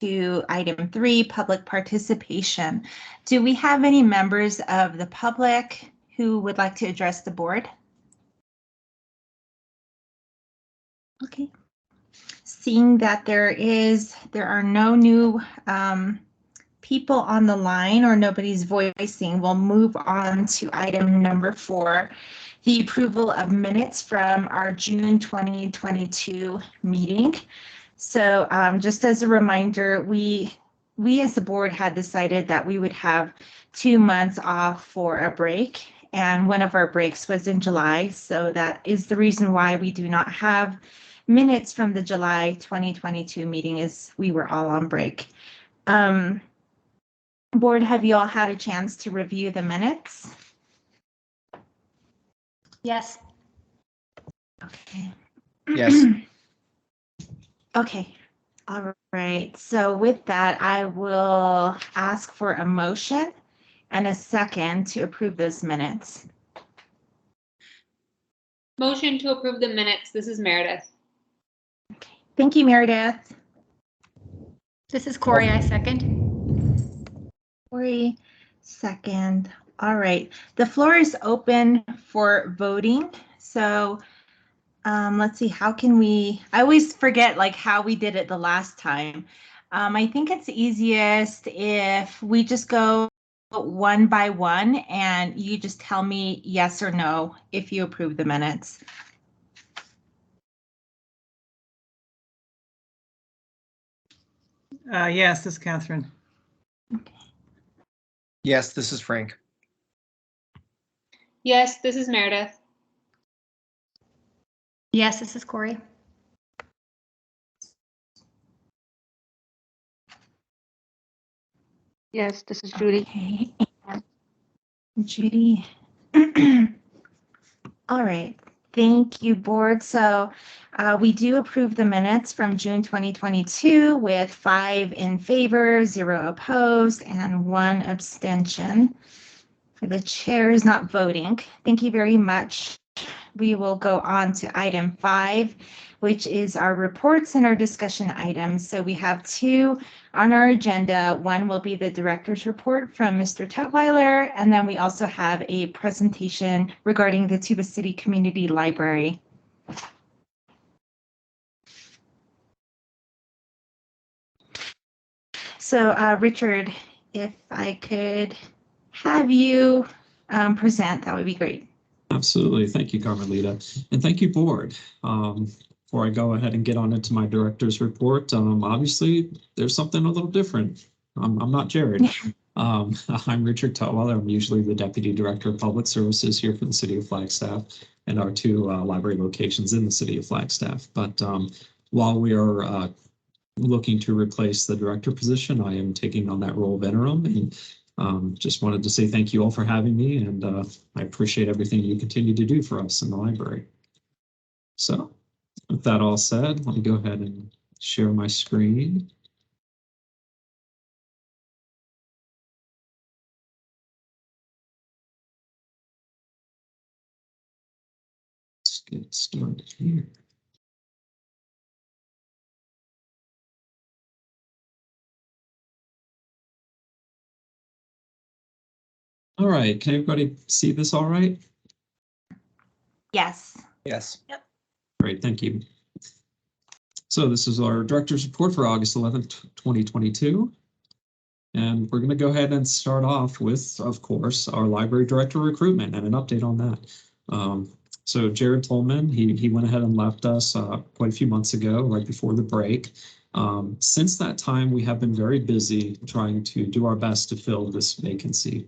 to item 3, public participation. Do we have any members of the public who would like to address the board? Okay. Seeing that there are no new people on the line or nobody's voicing, we'll move on to item number 4, the approval of minutes from our June 2022 meeting. So just as a reminder, we as the board had decided that we would have 2 months off for a break, and one of our breaks was in July. So that is the reason why we do not have minutes from the July 2022 meeting, is we were all on break. Board, have you all had a chance to review the minutes? Yes. Okay. Yes. Okay. All right. So with that, I will ask for a motion and a second to approve those minutes. Motion to approve the minutes. This is Meredith. Okay. Thank you, Meredith. This is Corey. I second. Corey, second. All right. The floor is open for voting. So let's see, how can we, I always forget like how we did it the last time. I think it's easiest if we just go one by one and you just tell me yes or no if you approve the minutes. Yes, this is Catherine. Okay. Yes, this is Frank. Yes, this is Meredith. Yes, this is Corey. Yes, this is Judy. Okay. Judy. All right. Thank you, board. So we do approve the minutes from June 2022 with 5 in favor, 0 opposed, and 1 abstention. The chair is not voting. Thank you very much. We will go on to item 5, which is our reports and our discussion items. So we have 2 on our agenda. One will be the director's report from Mr. Tutwiler, and then we also have a presentation regarding the Tuba City Community Library. So Richard, if I could have you present, that would be great. Absolutely. Thank you, Carmelita. And thank you, board. Before I go ahead and get on into my director's report, obviously there's something a little different. I'm not Jared. I'm Richard Tutwiler. I'm usually the Deputy Director of Public Services here for the City of Flagstaff and our 2 library locations in the City of Flagstaff. But while we are looking to replace the director position, I am taking on that role of interim, and just wanted to say thank you all for having me, and I appreciate everything you continue to do for us in the library. So with that all said, let me go ahead and share my screen. Let's get started here. All right, can everybody see this all right? Yes. Yes. Yep. Great, thank you. So this is our director's report for August 11th, 2022. And we're going to go ahead and start off with, of course, our library director recruitment and an update on that. So Jared Tolman, he went ahead and left us quite a few months ago, right before the break. Since that time, we have been very busy trying to do our best to fill this vacancy.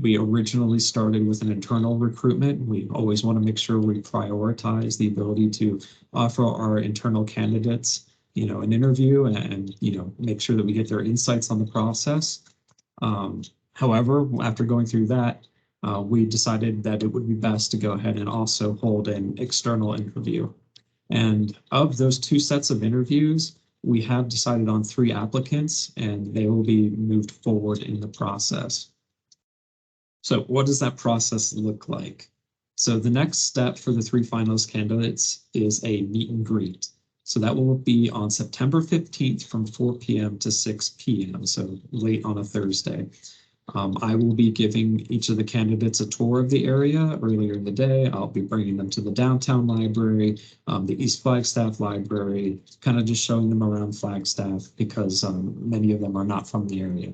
We originally started with an internal recruitment. We always want to make sure we prioritize the ability to offer our internal candidates, an interview and, make sure that we get their insights on the process. However, after going through that, we decided that it would be best to go ahead and also hold an external interview. And of those 2 sets of interviews, we have decided on 3 applicants, and they will be moved forward in the process. So what does that process look like? So the next step for the 3 finalist candidates is a meet and greet. So that will be on September 15th from 4 p.m. to 6 p.m., so late on a Thursday. I will be giving each of the candidates a tour of the area earlier in the day. I'll be bringing them to the downtown library, the East Flagstaff library, kind of just showing them around Flagstaff because many of them are not from the area.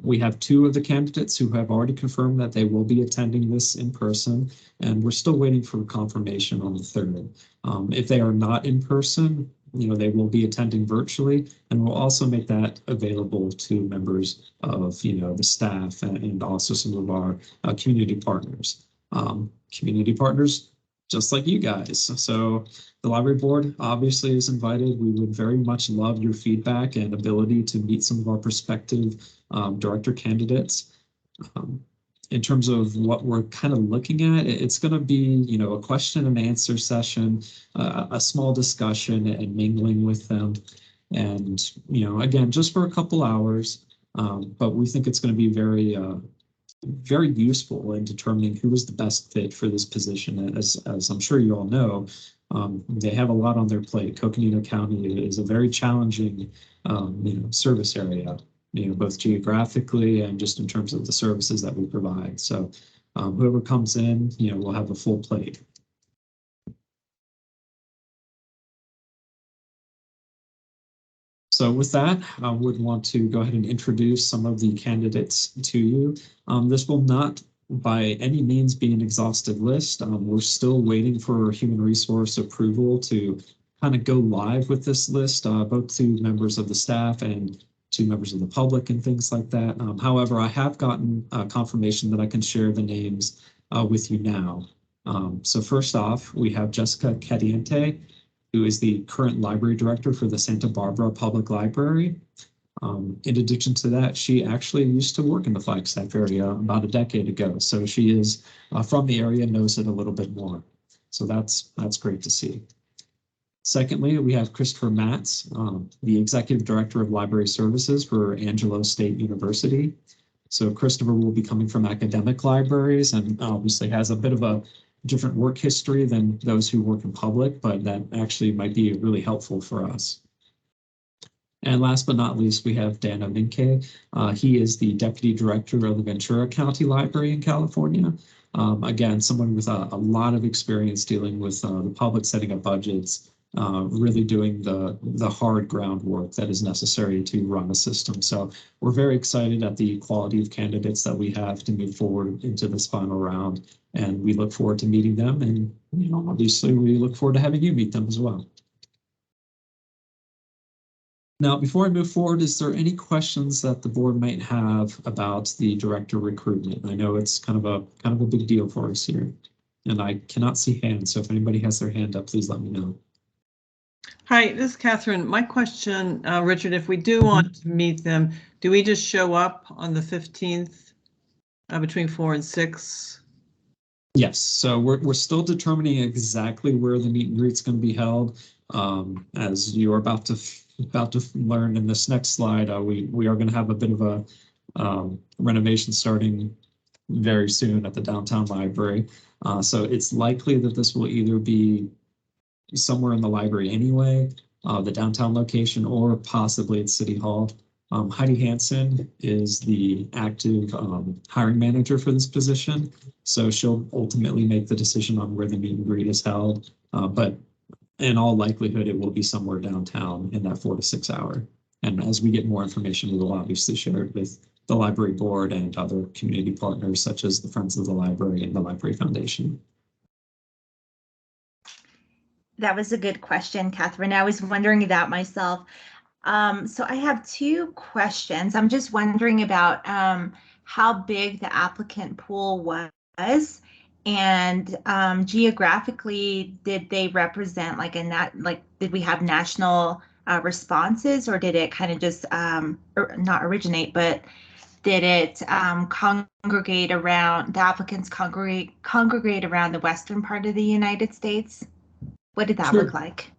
We have 2 of the candidates who have already confirmed that they will be attending this in person, and we're still waiting for confirmation on the 3rd. If they are not in person, they will be attending virtually, and we'll also make that available to members of, the staff and also some of our community partners. Community partners, just like you guys. So the library board obviously is invited. We would very much love your feedback and ability to meet some of our prospective director candidates. In terms of what we're kind of looking at, it's going to be, a question and answer session, a small discussion and mingling with them. And, again, just for a couple hours, but we think it's going to be very, very useful in determining who is the best fit for this position. As I'm sure you all know, they have a lot on their plate. Coconino County is a very challenging, service area, both geographically and just in terms of the services that we provide. So whoever comes in, will have a full plate. So with that, I would want to go ahead and introduce some of the candidates to you. This will not by any means be an exhaustive list. We're still waiting for human resource approval to kind of go live with this list, both to members of the staff and to members of the public and things like that. However, I have gotten confirmation that I can share the names with you now. So first off, we have Jessica Cadiente, who is the current library director for the Santa Barbara Public Library. In addition to that, she actually used to work in the Flagstaff area about a decade ago. So she is from the area, knows it a little bit more. So that's great to see. Secondly, we have Christopher Matz, the Executive Director of Library Services for Angelo State University. So Christopher will be coming from academic libraries and obviously has a bit of a different work history than those who work in public, but that actually might be really helpful for us. And last but not least, we have Dan Oninke. He is the Deputy Director of the Ventura County Library in California. Again, someone with a lot of experience dealing with the public, setting up budgets, really doing the hard groundwork that is necessary to run a system. So we're very excited at the quality of candidates that we have to move forward into this final round. And we look forward to meeting them. And obviously, we look forward to having you meet them as well. Now, before I move forward, is there any questions that the board might have about the director recruitment? I know it's kind of a big deal for us here, and I cannot see hands. So if anybody has their hand up, please let me know. Hi, this is Catherine. My question, Richard, if we do want to meet them, do we just show up on the 15th between 4 and 6? Yes, so we're still determining exactly where the meet and greet's going to be held. As you're about to learn in this next slide, we are going to have a bit of a renovation starting very soon at the downtown library. So it's likely that this will either be somewhere in the library anyway, the downtown location, or possibly at City Hall. Heidi Hansen is the active hiring manager for this position, so she'll ultimately make the decision on where the meet and greet is held. But in all likelihood, it will be somewhere downtown in that 4 to 6 hour. And as we get more information, we will obviously share it with the library board and other community partners, such as the Friends of the Library and the Library Foundation. That was a good question, Catherine. I was wondering that myself. So I have 2 questions. I'm just wondering about how big the applicant pool was, and geographically, did they represent did we have national responses, or did it kind of just not originate, but did it congregate around the applicants congregate around the western part of the United States? What did that Sure. look like?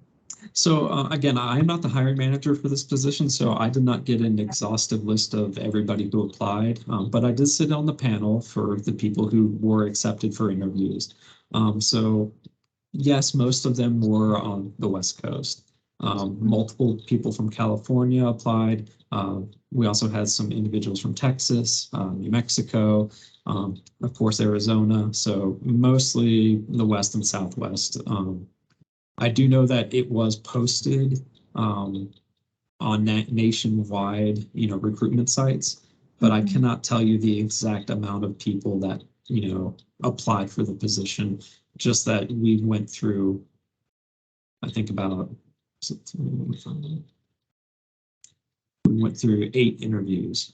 So again, I'm not the hiring manager for this position, so I did not get an exhaustive list of everybody who applied, but I did sit on the panel for the people who were accepted for interviews. So yes, most of them were on the West Coast. Multiple people from California applied. We also had some individuals from Texas, New Mexico, of course, Arizona. So mostly the West and Southwest. I do know that it was posted on nationwide, recruitment sites, but I cannot tell you the exact amount of people that, applied for the position. Just that we went through, I think about, we went through 8 interviews.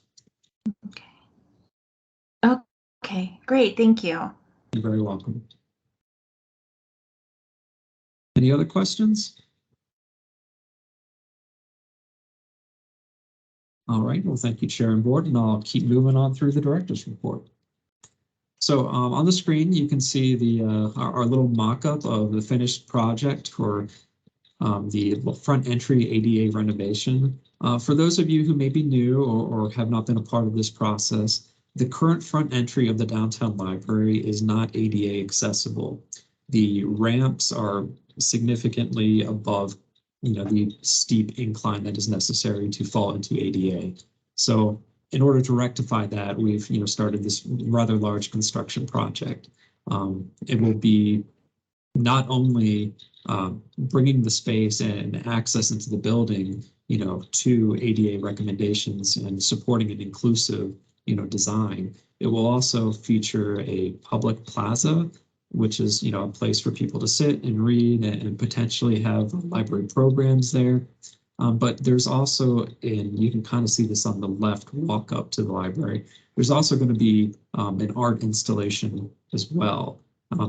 Okay. Okay, great. Thank you. You're very welcome. Any other questions? All right, well, thank you, Chair and Board, and I'll keep moving on through the Director's Report. So on the screen, you can see the our little mock-up of the finished project for the front entry ADA renovation. For those of you who may be new or have not been a part of this process, the current front entry of the downtown library is not ADA accessible. The ramps are significantly above, the steep incline that is necessary to fall into ADA. So in order to rectify that, we've, started this rather large construction project. It will be not only bringing the space and access into the building, to ADA recommendations and supporting an inclusive, design. It will also feature a public plaza, which is, a place for people to sit and read and potentially have library programs there. But there's also, and you can kind of see this on the left walk up to the library, there's also going to be an art installation as well.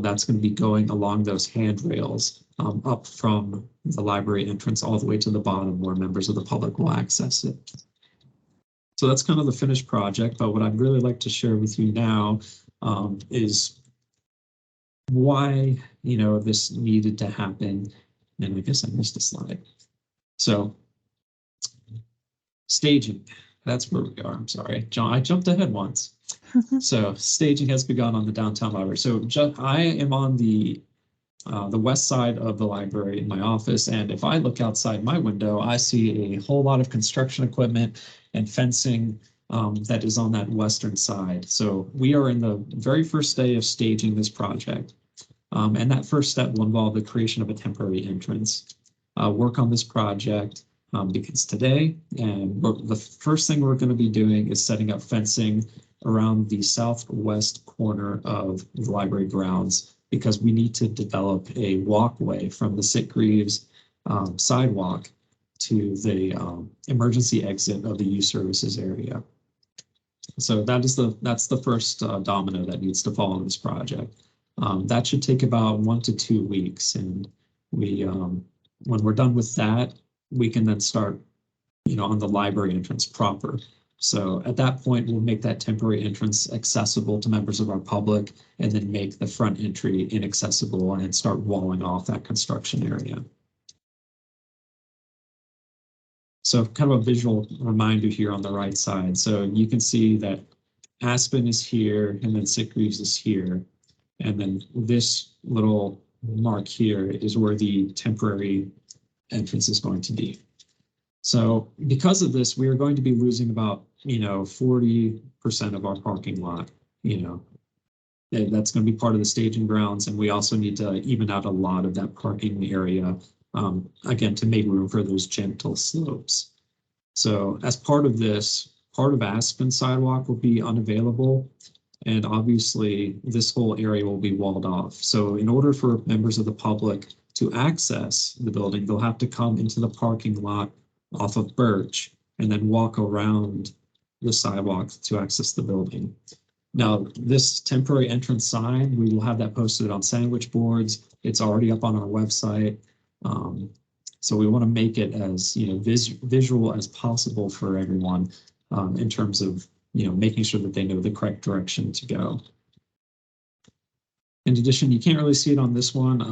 That's going to be going along those handrails up from the library entrance all the way to the bottom where members of the public will access it. So that's kind of the finished project, but what I'd really like to share with you now is why, this needed to happen. And I guess I missed a slide. So staging, that's where we are. I'm sorry, John, I jumped ahead once. So staging has begun on the downtown library. So I am on the west side of the library in my office, and if I look outside my window, I see a whole lot of construction equipment and fencing that is on that western side. So we are in the very first day of staging this project. And that first step will involve the creation of a temporary entrance. Work on this project begins today, and the first thing we're going to be doing is setting up fencing around the southwest corner of the library grounds, because we need to develop a walkway from the Sitgreaves sidewalk to the emergency exit of the youth services area. So that's the first domino that needs to fall in this project. That should take about 1 to 2 weeks, and we when we're done with that, we can then start, on the library entrance proper. So at that point, we'll make that temporary entrance accessible to members of our public, and then make the front entry inaccessible and start walling off that construction area. So kind of a visual reminder here on the right side. So you can see that Aspen is here, and then Sitgreaves is here. And then this little mark here is where the temporary entrance is going to be. So because of this, we are going to be losing about, 40% of our parking lot, that's going to be part of the staging grounds. And we also need to even out a lot of that parking area, again, to make room for those gentle slopes. So as part of this, part of Aspen sidewalk will be unavailable. And obviously this whole area will be walled off. So in order for members of the public to access the building, they'll have to come into the parking lot off of Birch and then walk around the sidewalk to access the building. Now, this temporary entrance sign, we will have that posted on sandwich boards. It's already up on our website. So we want to make it as visual as possible for everyone in terms of making sure that they know the correct direction to go. In addition, you can't really see it on this one.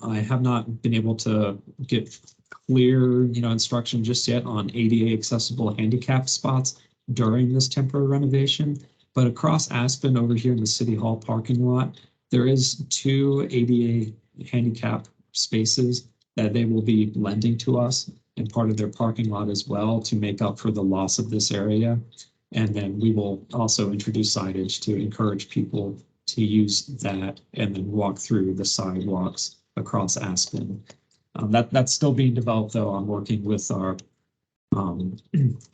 I have not been able to get clear instruction just yet on ADA accessible handicap spots during this temporary renovation. But across Aspen over here in the City Hall parking lot, there is 2 ADA handicap spaces that they will be lending to us in part of their parking lot as well to make up for the loss of this area. And then we will also introduce signage to encourage people to use that and then walk through the sidewalks across Aspen. That's still being developed, though. I'm working with our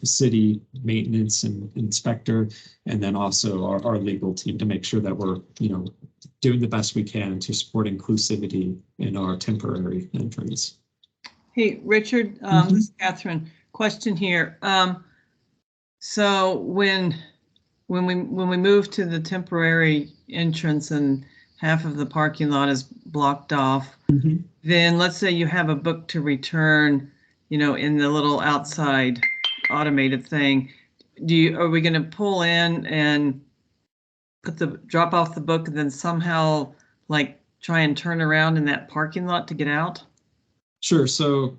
city maintenance and inspector, and then also our legal team to make sure that we're, doing the best we can to support inclusivity in our temporary entrance. Hey, Richard, this is Catherine. Question here. So when we move to the temporary entrance and half of the parking lot is blocked off, then let's say you have a book to return, in the little outside automated thing. Are we going to pull in and drop off the book and then somehow like try and turn around in that parking lot to get out? Sure. So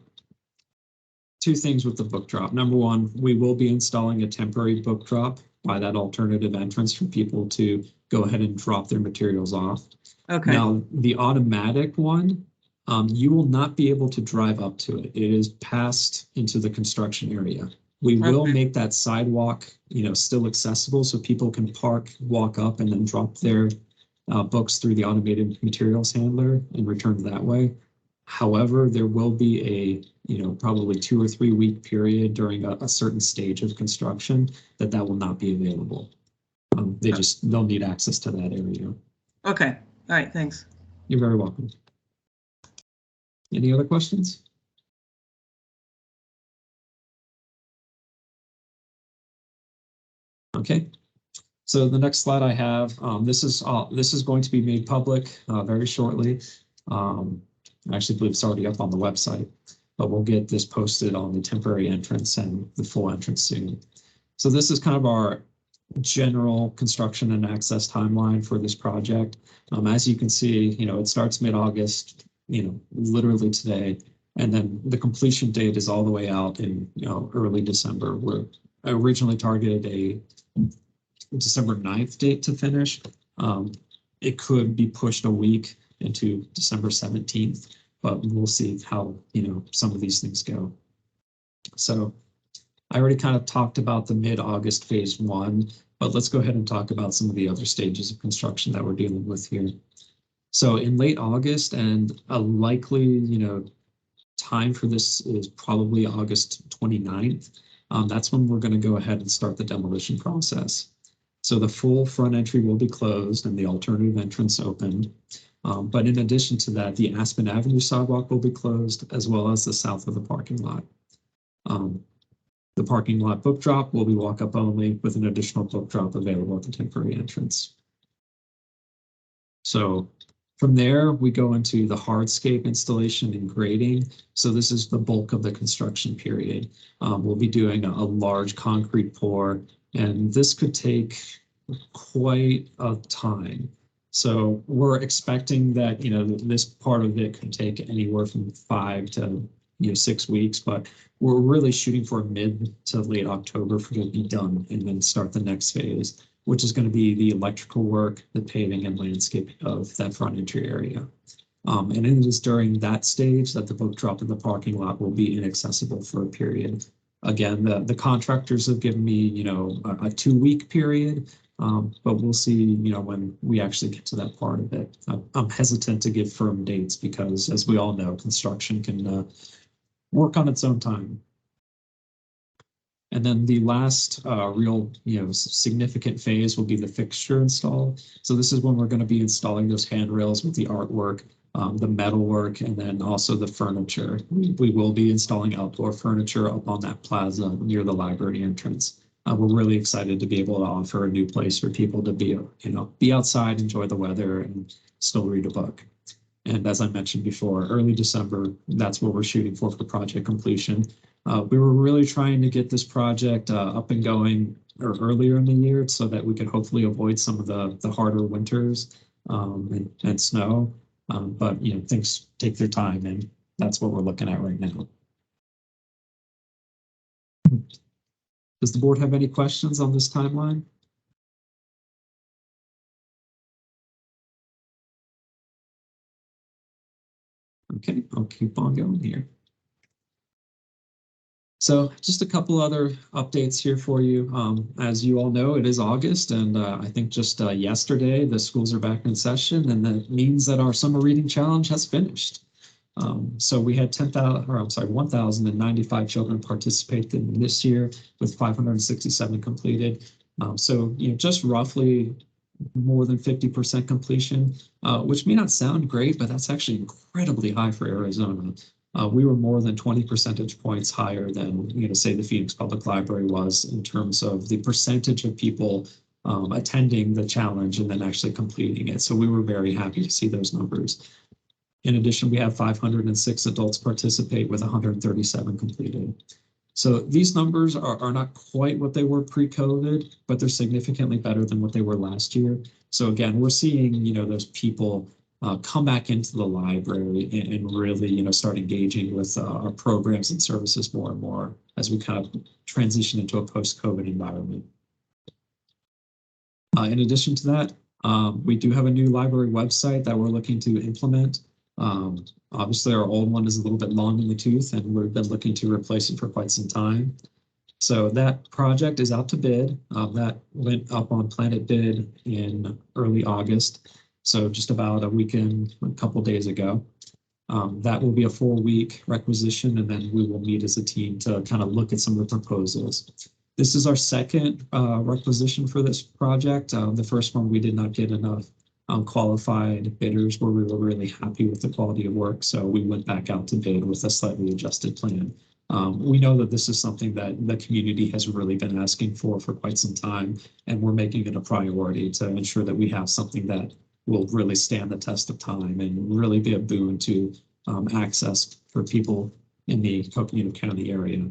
2 things with the book drop. Number 1, we will be installing a temporary book drop by that alternative entrance for people to go ahead and drop their materials off. Okay. Now, the automatic one, you will not be able to drive up to it. It is passed into the construction area. We will make that sidewalk, still accessible so people can park, walk up, and then drop their books through the automated materials handler and return that way. However, there will be a, probably 2 or 3 week period during a certain stage of construction that will not be available. They'll need access to that area. Okay. All right. Thanks. You're very welcome. Any other questions? Okay. So the next slide I have, this is going to be made public very shortly. I actually believe it's already up on the website, but we'll get this posted on the temporary entrance and the full entrance soon. So this is kind of our general construction and access timeline for this project. As you can see, it starts mid-August, literally today, and then the completion date is all the way out in early December. We're originally targeted a December 9th date to finish. It could be pushed a week into December 17th, but we'll see how, some of these things go. So I already kind of talked about the mid-August phase 1, but let's go ahead and talk about some of the other stages of construction that we're dealing with here. So in late August, and a likely, time for this is probably August 29th. That's when we're going to go ahead and start the demolition process. So the full front entry will be closed and the alternative entrance opened. But in addition to that, the Aspen Avenue sidewalk will be closed, as well as the south of the parking lot. The parking lot book drop will be walk up only, with an additional book drop available at the temporary entrance. So from there, we go into the hardscape installation and grading. So this is the bulk of the construction period. We'll be doing a large concrete pour, and this could take quite a time. So we're expecting that, this part of it could take anywhere from 5 to 6 weeks, but we're really shooting for mid to late October for it to be done and then start the next phase, which is going to be the electrical work, the paving and landscaping of that front entry area. And it is during that stage that the book drop in the parking lot will be inaccessible for a period. Again, the contractors have given me, a 2-week period. But we'll see, when we actually get to that part of it. I'm hesitant to give firm dates because, as we all know, construction can work on its own time. And then the last real, significant phase will be the fixture install. So this is when we're going to be installing those handrails with the artwork, the metalwork, and then also the furniture. We will be installing outdoor furniture up on that plaza near the library entrance. We're really excited to be able to offer a new place for people to be outside, enjoy the weather, and still read a book. And as I mentioned before, early December, that's what we're shooting for project completion. We were really trying to get this project up and going earlier in the year so that we could hopefully avoid some of the harder winters and snow. But things take their time, and that's what we're looking at right now. Does the board have any questions on this timeline? Okay, I'll keep on going here. So just a couple other updates here for you. As you all know, it is August, and I think just yesterday the schools are back in session, and that means that our summer reading challenge has finished. So we had 1,095 children participate in this year, with 567 completed. So just roughly more than 50% completion, which may not sound great, but that's actually incredibly high for Arizona. We were more than 20 percentage points higher than, say the Phoenix Public Library was in terms of the percentage of people attending the challenge and then actually completing it. So we were very happy to see those numbers. In addition, we have 506 adults participate with 137 completed. So these numbers are not quite what they were pre-COVID, but they're significantly better than what they were last year. So again, we're seeing, those people come back into the library and really, start engaging with our programs and services more and more as we kind of transition into a post-COVID environment. In addition to that, we do have a new library website that we're looking to implement. Obviously, our old one is a little bit long in the tooth, and we've been looking to replace it for quite some time. So that project is out to bid. That went up on Planet Bid in early August. So just about a couple days ago. That will be a 4-week requisition, and then we will meet as a team to kind of look at some of the proposals. This is our second requisition for this project. The first one, we did not get enough qualified bidders where we were really happy with the quality of work. So we went back out to bid with a slightly adjusted plan. We know that this is something that the community has really been asking for quite some time, and we're making it a priority to ensure that we have something that will really stand the test of time and really be a boon to access for people in the Coconino County area.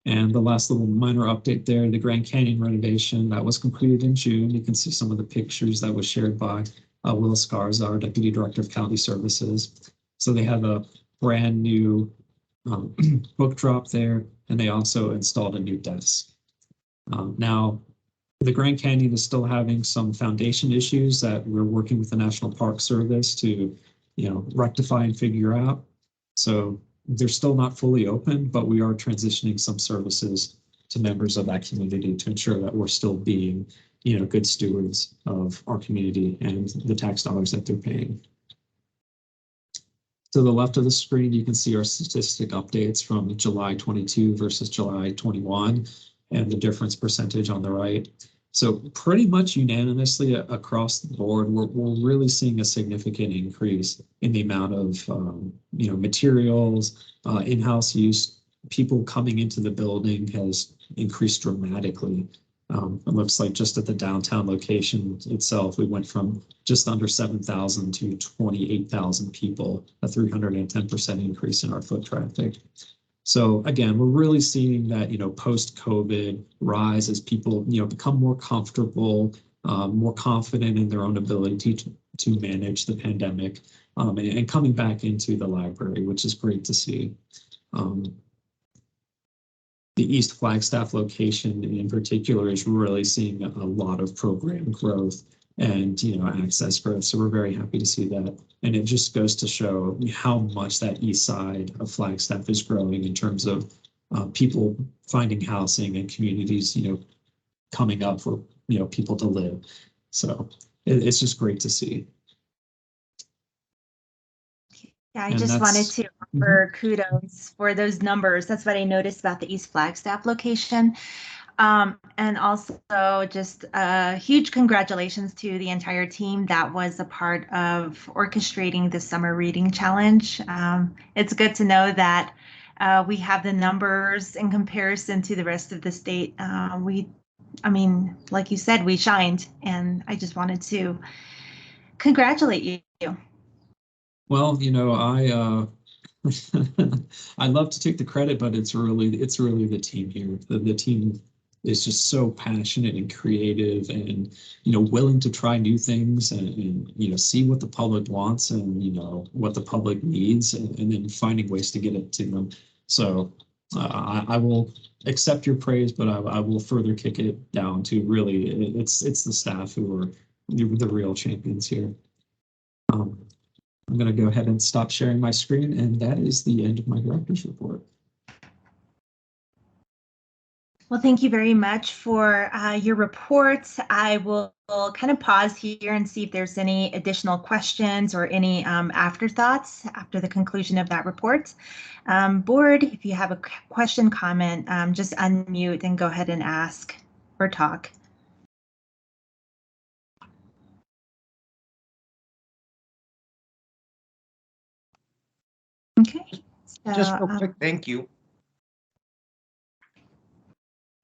And the last little minor update there, the Grand Canyon renovation that was completed in June. You can see some of the pictures that was shared by Willis Garza, our Deputy Director of County Services. So they have a brand new book drop there, and they also installed a new desk. Now, the Grand Canyon is still having some foundation issues that we're working with the National Park Service to, rectify and figure out. So they're still not fully open, but we are transitioning some services to members of that community to ensure that we're still being, good stewards of our community and the tax dollars that they're paying. To the left of the screen, you can see our statistic updates from July 22 versus July 21 and the difference percentage on the right. So pretty much unanimously across the board, we're really seeing a significant increase in the amount of materials, in-house use. People coming into the building has increased dramatically. It looks like just at the downtown location itself, we went from just under 7,000 to 28,000 people, a 310% increase in our foot traffic. So again, we're really seeing that, post-COVID rise as people, become more comfortable, more confident in their own ability to manage the pandemic, and coming back into the library, which is great to see. The East Flagstaff location in particular is really seeing a lot of program growth and access growth. So we're very happy to see that. And it just goes to show how much that east side of Flagstaff is growing in terms of people finding housing and communities, coming up for people to live. So it's just great to see. Yeah, I just wanted to offer kudos for those numbers. That's what I noticed about the East Flagstaff location. And also just huge congratulations to the entire team that was a part of orchestrating the summer reading challenge. It's good to know that we have the numbers in comparison to the rest of the state. Like you said, we shined, and I just wanted to congratulate you. Well, I love to take the credit, but it's really the team here. The team is just so passionate and creative and, willing to try new things and see what the public wants and, what the public needs and then finding ways to get it to them. So I will accept your praise, but I will further kick it down to really it's the staff who are the real champions here. I'm going to go ahead and stop sharing my screen, and that is the end of my director's report. Well, thank you very much for your reports. I will kind of pause here and see if there's any additional questions or any afterthoughts after the conclusion of that report. Board, if you have a question, comment, just unmute and go ahead and ask or talk. Okay. So, Just real quick, thank you.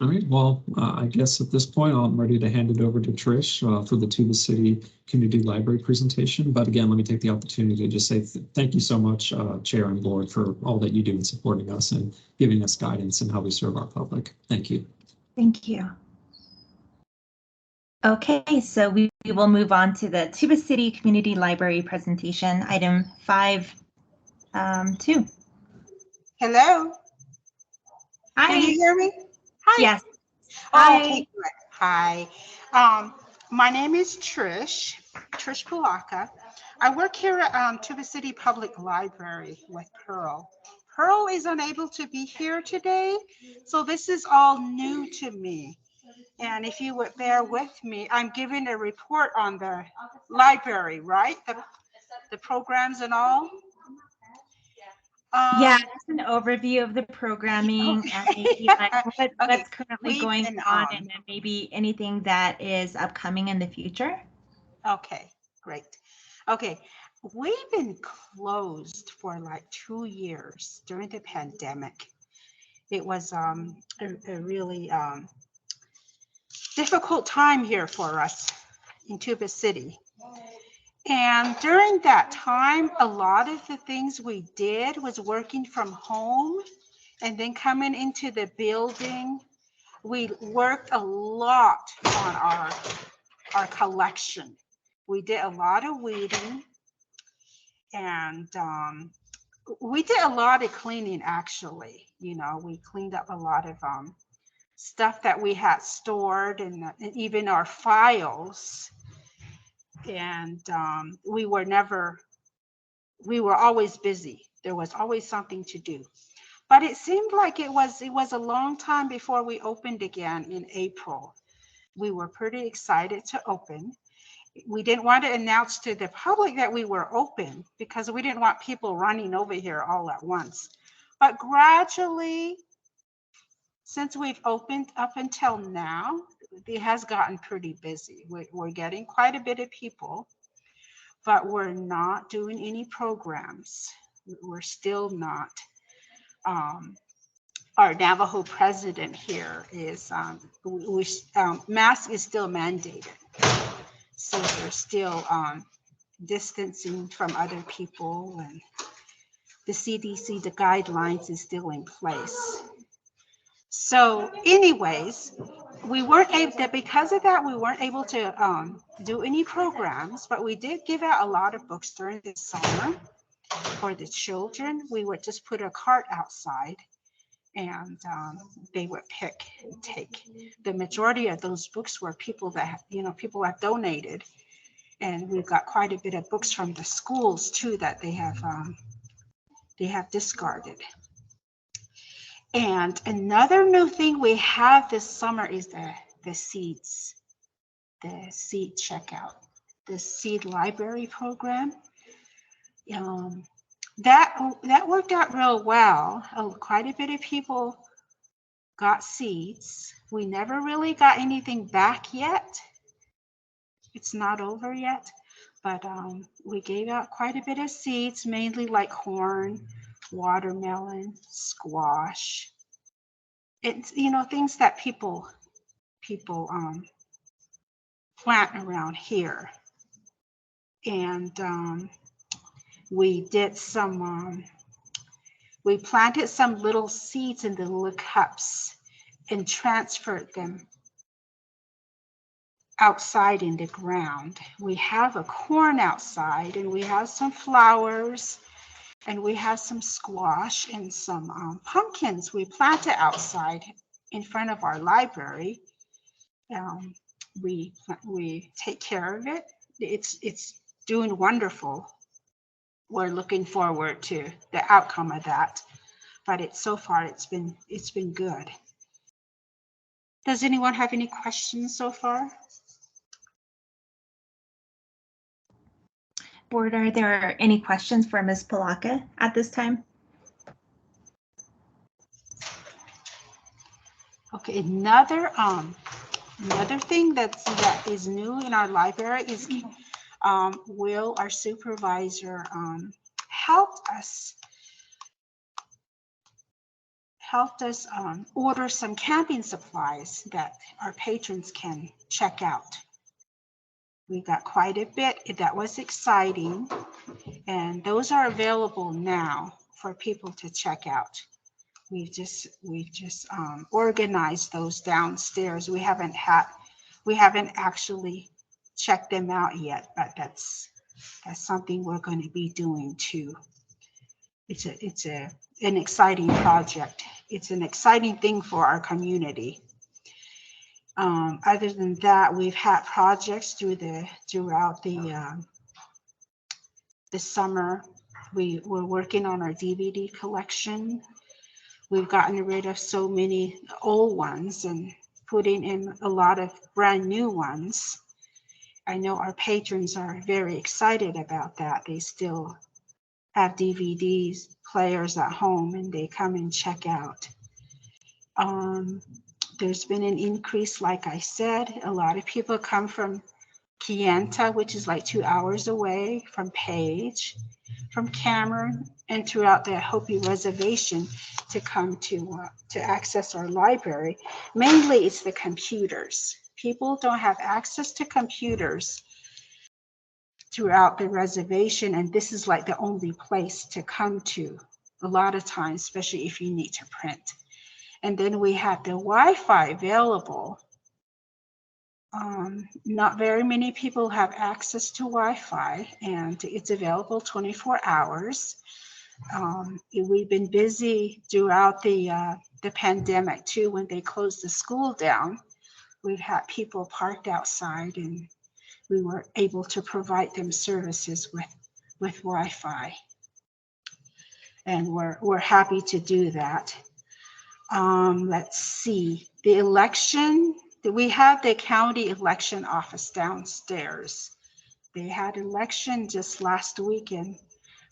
All right, well, I guess at this point, I'm ready to hand it over to Trish for the Tuba City Community Library presentation. But again, let me take the opportunity to just say thank you so much, Chair and Board, for all that you do in supporting us and giving us guidance in how we serve our public. Thank you. Thank you. Okay, so we will move on to the Tuba City Community Library presentation, item 5.2. Hello. Hi. Can you hear me? Hi. Yes. Oh, Hi. okay, good. Hi. My name is Trish Pulaka. I work here at Tuba City Public Library with Pearl. Pearl is unable to be here today, so this is all new to me. And if you would bear with me, I'm giving a report on the library, right? The programs and all. Yeah, just an overview of the programming and maybe like what's currently going on and then maybe anything that is upcoming in the future. Okay, great. Okay, we've been closed for like 2 years during the pandemic. It was a really difficult time here for us in Tuba City. And during that time, a lot of the things we did was working from home and then coming into the building. We worked a lot on our collection. We did a lot of weeding and we did a lot of cleaning actually. You know, we cleaned up a lot of stuff that we had stored and even our files. And we were always busy. There was always something to do. But it seemed like it was a long time before we opened again in April. We were pretty excited to open. We didn't want to announce to the public that we were open because we didn't want people running over here all at once. But gradually, since we've opened up until now, it has gotten pretty busy. We're getting quite a bit of people, but we're not doing any programs. We're still not. Our Navajo president here is, mask is still mandated. So they're still distancing from other people, and the CDC, the guidelines is still in place. So anyways, we weren't able to, because of that, we weren't able to do any programs, but we did give out a lot of books during the summer for the children. We would just put a cart outside and they would pick and take. The majority of those books were people that, people have donated. And we've got quite a bit of books from the schools too that they have discarded. And another new thing we have this summer is the seeds, the seed checkout, the seed library program. That worked out real well. Quite a bit of people got seeds. We never really got anything back yet. It's not over yet, but we gave out quite a bit of seeds, mainly like corn, watermelon, squash. It's, things that people plant around here. And we did some, we planted some little seeds in the little cups and transferred them outside in the ground. We have a corn outside and we have some flowers and we have some squash and some pumpkins we planted outside in front of our library. We take care of it. It's doing wonderful. we're looking forward to the outcome of that. But so far it's been good. Does anyone have any questions so far? Board, are there any questions for Ms. Palaka at this time? Okay, another thing that is new in our library is Will, our supervisor, helped us order some camping supplies that our patrons can check out. We got quite a bit. That was exciting, and those are available now for people to check out. We've just organized those downstairs. We haven't actually checked them out yet, but that's something we're going to be doing too. It's an exciting project. It's an exciting thing for our community. Other than that, we've had projects throughout the summer. We were working on our DVD collection. We've gotten rid of so many old ones and putting in a lot of brand new ones. I know our patrons are very excited about that. They still have DVDs players at home and they come and check out. There's been an increase, like I said. A lot of people come from Kayenta, which is like 2 hours away, from Page, from Cameron, and throughout the Hopi Reservation to come to access our library. Mainly it's the computers. People don't have access to computers throughout the reservation, and this is like the only place to come to a lot of times, especially if you need to print. And then we have the Wi-Fi available. Not very many people have access to Wi-Fi, and it's available 24 hours. We've been busy throughout the pandemic too. When they closed the school down, we've had people parked outside, and we were able to provide them services with Wi-Fi. And we're happy to do that. Let's see, the election. We have the county election office downstairs. They had election just last week, and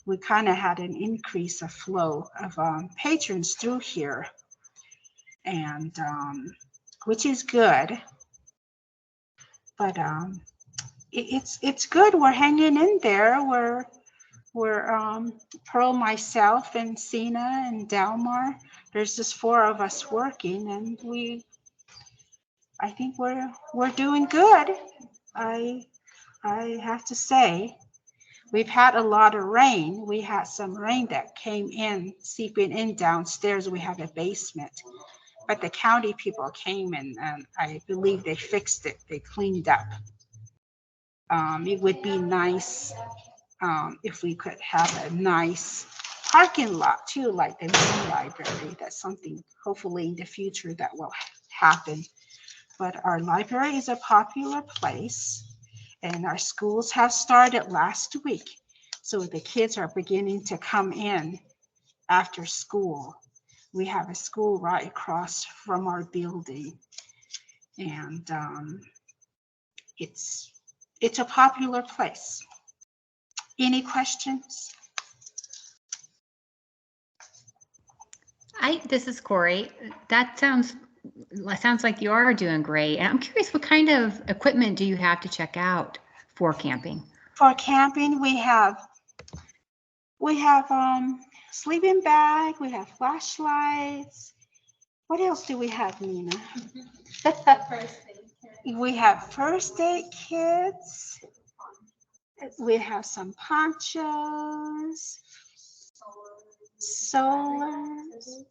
we kind of had an increase of flow of patrons through here, and which is good. But it's good. We're hanging in there. We're Pearl, myself, and Sina and Dalmar. There's just 4 of us working, and I think we're doing good. I have to say, we've had a lot of rain. We had some rain that came in, seeping in downstairs. We have a basement, but the county people came and I believe they fixed it. They cleaned up. It would be nice if we could have a nice parking lot too, like the main library. That's something hopefully in the future that will happen. But our library is a popular place, and our schools have started last week. So the kids are beginning to come in after school. We have a school right across from our building, and it's a popular place. Any questions? This is Corey. That sounds like you are doing great. And I'm curious, what kind of equipment do you have to check out for camping? For camping, we have sleeping bag, we have flashlights. What else do we have, Nina? We have first aid kits. We have some ponchos, solars.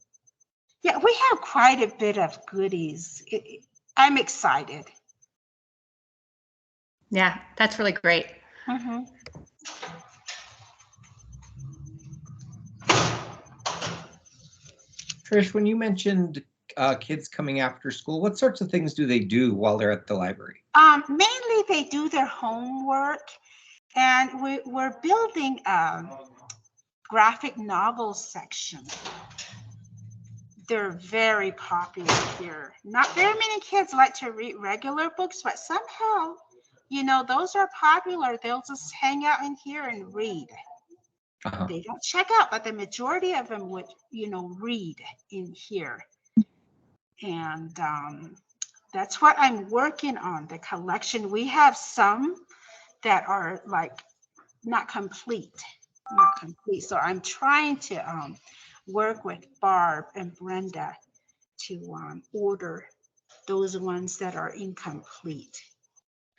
Yeah, we have quite a bit of goodies. I'm excited. Yeah, that's really great. Mm-hmm. Trish, when you mentioned kids coming after school, what sorts of things do they do while they're at the library? Mainly they do their homework, And we're building a graphic novel section. They're very popular here. Not very many kids like to read regular books, but somehow, you know, those are popular. They'll just hang out in here and read. They don't check out, but the majority of them would, you know, read in here. And that's what I'm working on, the collection. We have some that are like not complete. So I'm trying to work with Barb and Brenda to order those ones that are incomplete.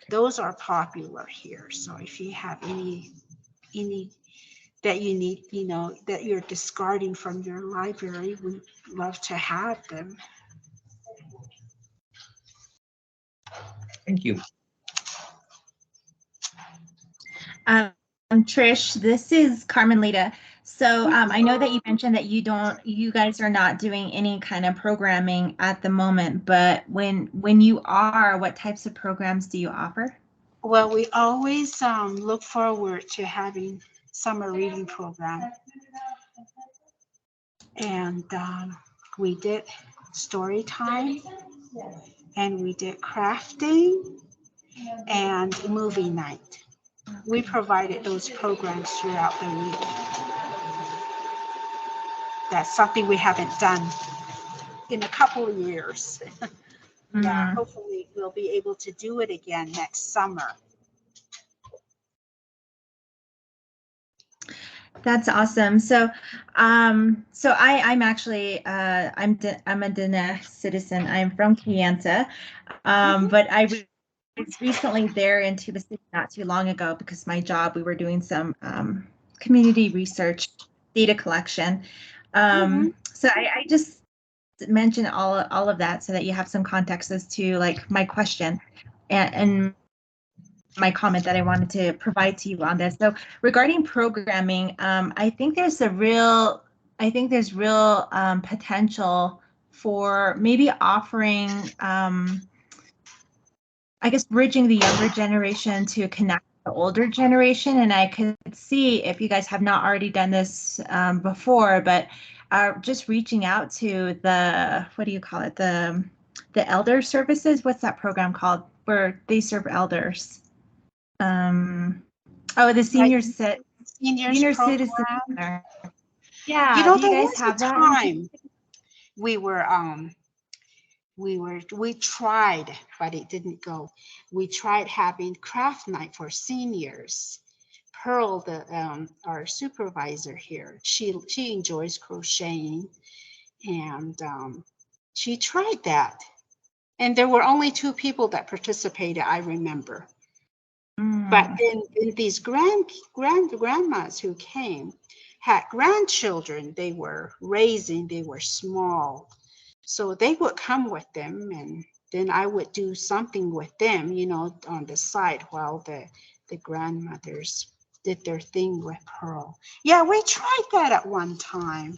Those are popular here. So if you have any that you need, you know, that you're discarding from your library, we'd love to have them. Thank you. Trish, this is Carmen Lita. So I know that you mentioned that you guys are not doing any kind of programming at the moment, but when you are, what types of programs do you offer? Well, we always look forward to having summer reading program. And we did story time, and we did crafting and movie night. We provided those programs throughout the week. That's something we haven't done in a couple of years. Yeah, hopefully we'll be able to do it again next summer. That's awesome. So, I'm actually I'm a Diné citizen. I'm from Kayenta, but I was recently there in Tuba City not too long ago because my job, we were doing some community research, data collection. So I just mentioned all of that so that you have some context as to like my question and my comment that I wanted to provide to you on this. So regarding programming, I think there's real potential for maybe offering, I guess, bridging the younger generation to connect with the older generation. And I could see if you guys have not already done this before, but just reaching out to the, what do you call it? The elder services. What's that program called where they serve elders? The senior Seniors citizen program. center. Yeah, You know, do you there guys was have a that? time we tried, but it didn't go. We tried having craft night for seniors. Pearl, our supervisor here, she enjoys crocheting, and she tried that. And there were only 2 people that participated, I remember. But then these grandmas who came had grandchildren they were raising, they were small. So they would come with them, and then I would do something with them, you know, on the side while the grandmothers did their thing with Pearl. Yeah, we tried that at one time.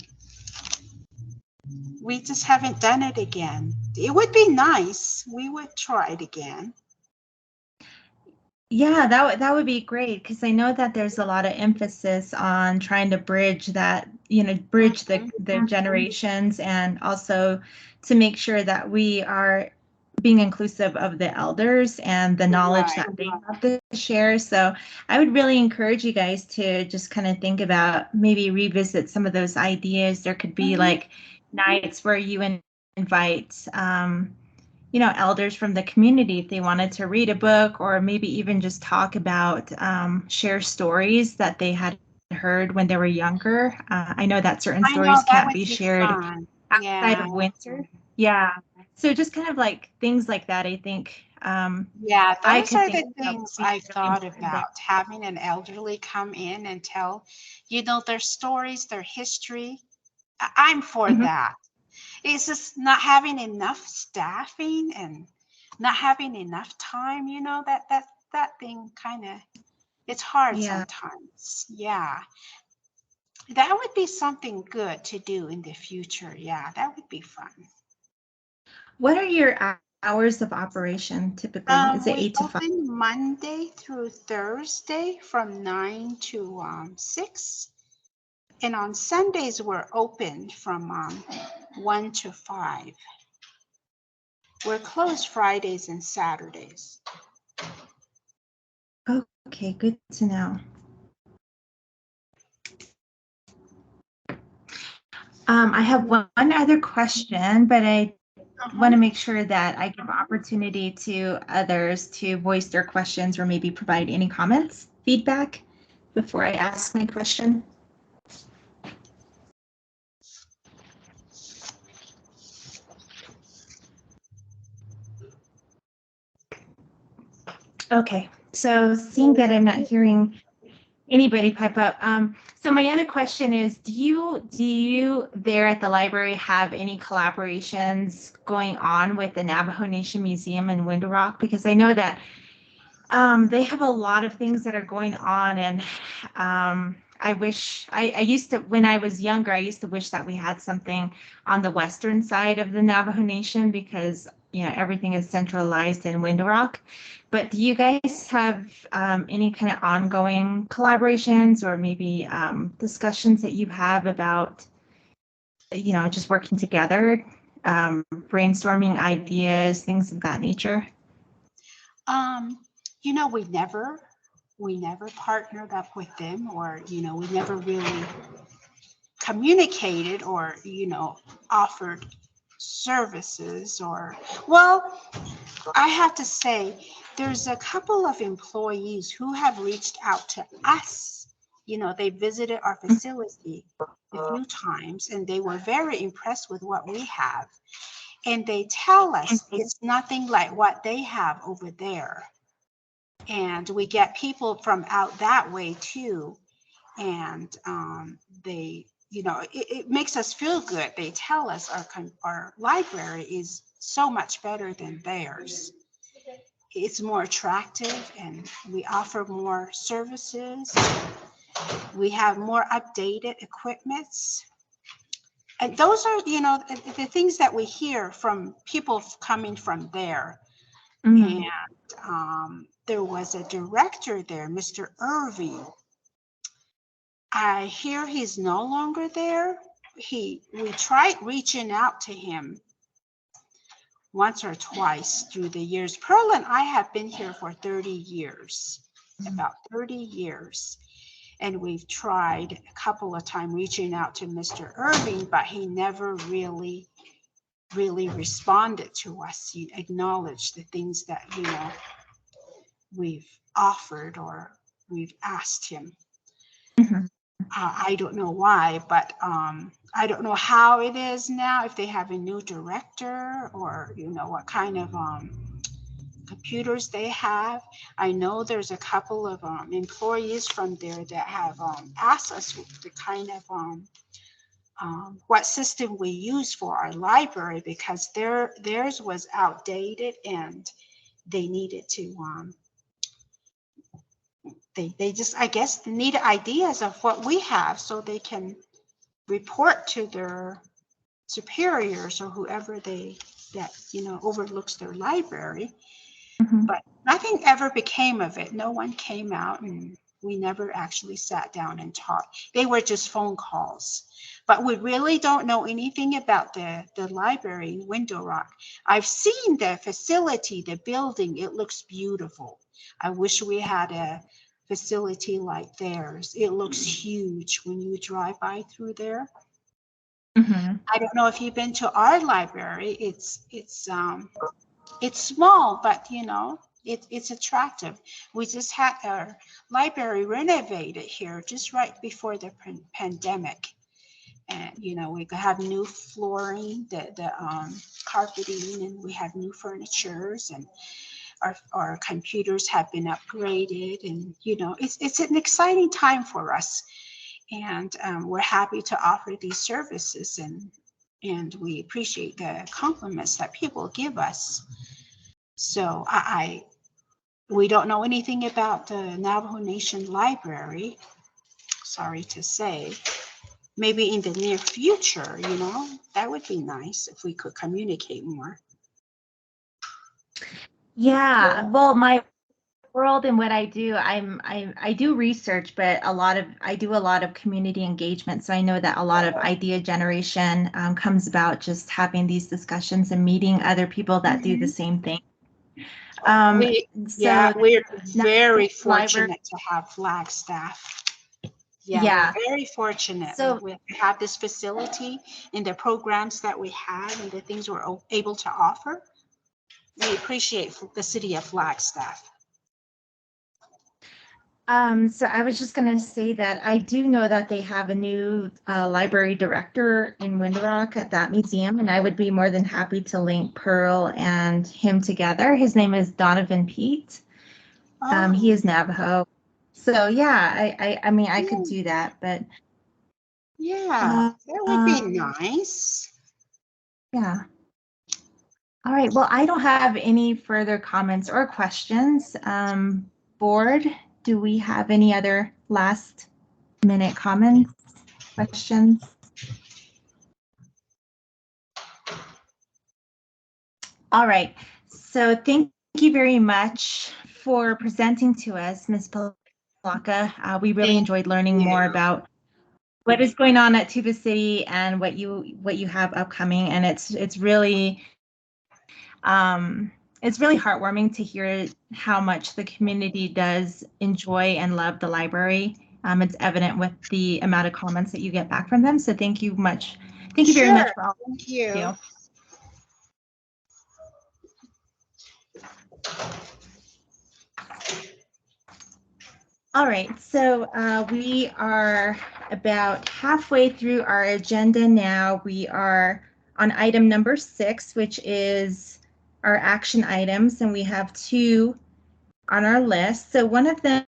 We just haven't done it again. It would be nice. We would try it again. Yeah, that would be great because I know that there's a lot of emphasis on trying to bridge that, bridge the generations, and also to make sure that we are being inclusive of the elders and the knowledge that they have to share. So I would really encourage you guys to just kind of think about maybe revisit some of those ideas. There could be like nights where you invite elders from the community if they wanted to read a book, or maybe even just talk about, share stories that they had heard when they were younger. I know that certain stories can't be shared outside of winter. Yeah. So just kind of like things like that, I think. Yeah, those are the things I thought about, having an elderly come in and tell, their stories, their history. I'm for that. It's just not having enough staffing and not having enough time, that thing kind of, it's hard sometimes. Yeah. That would be something good to do in the future. Yeah, that would be fun. What are your hours of operation typically? Is it We 8 to 5? open Monday through Thursday from 9 to 6. And on Sundays, we're open from 1 to 5. We're closed Fridays and Saturdays. Okay, good to know. I have one other question, but I want to make sure that I give opportunity to others to voice their questions or maybe provide any comments, feedback before I ask my question. Okay, so seeing that I'm not hearing anybody pipe up, so my other question is, do you there at the library have any collaborations going on with the Navajo Nation Museum in Window Rock? Because I know that they have a lot of things that are going on, and I wish I used to, when I was younger, I used to wish that we had something on the western side of the Navajo Nation, because everything is centralized in Window Rock. But do you guys have any kind of ongoing collaborations or maybe discussions that you have about just working together, brainstorming ideas, things of that nature? We never partnered up with them, or we never really communicated or offered services. Or, well, I have to say there's a couple of employees who have reached out to us. They visited our facility a few times, and they were very impressed with what we have, and they tell us it's nothing like what they have over there. And we get people from out that way too, and they it makes us feel good. They tell us our library is so much better than theirs. It's more attractive, and we offer more services. We have more updated equipments, and those are the things that we hear from people coming from there. Mhm. And there was a director there, Mr. Irving. I hear he's no longer there. We tried reaching out to him once or twice through the years. Pearl and I have been here for 30 years, about 30 years. And we've tried a couple of times reaching out to Mr. Irving, but he never really responded to us. He acknowledged the things that, we've offered or we've asked him. Mhm. I don't know why, but I don't know how it is now, if they have a new director or, what kind of computers they have. I know there's a couple of employees from there that have asked us the kind of what system we use for our library, because theirs was outdated and they needed to they just, I guess, need ideas of what we have so they can report to their superiors or whoever overlooks their library. Mhm. But nothing ever became of it. No one came out, and we never actually sat down and talked. They were just phone calls. But we really don't know anything about the library in Window Rock. I've seen the facility, the building. It looks beautiful. I wish we had a facility like theirs. It looks huge when you drive by through there. Mhm. I don't know if you've been to our library. It's small, but it's attractive. We just had our library renovated here just right before the pandemic, and we have new flooring, the carpeting, and we have new furnitures, and our computers have been upgraded, and it's an exciting time for us, and we're happy to offer these services, and we appreciate the compliments that people give us. So we don't know anything about the Navajo Nation Library, sorry to say. Maybe in the near future, that would be nice if we could communicate more. Yeah, well, my world and what I do, I do research, but I do a lot of community engagement. So I know that a lot of idea generation comes about just having these discussions and meeting other people that do the same thing. Yeah, So we're now very the library, fortunate to have Flagstaff. yeah. Yeah, we're very fortunate. So We have this facility and the programs that we have and the things we're able to offer. We appreciate the city of Flagstaff. So I was just going to say that I do know that they have a new library director in Windrock at that museum, and I would be more than happy to link Pearl and him together. His name is Donovan Pete. He is Navajo. So yeah, I mean, I could do that, but Yeah, that would be nice. yeah. All right. Well, I don't have any further comments or questions. Board, do we have any other last minute comments, questions? All right. So thank you very much for presenting to us, Ms. Palaka. We really enjoyed learning more about what is going on at Tuba City and what you have upcoming, and it's really heartwarming to hear how much the community does enjoy and love the library. It's evident with the amount of comments that you get back from them. So thank you much. Thank you very much for all. Thank you. All right, so we are about halfway through our agenda now. We are on item number 6, which is our action items, and we have 2 on our list. So one of them,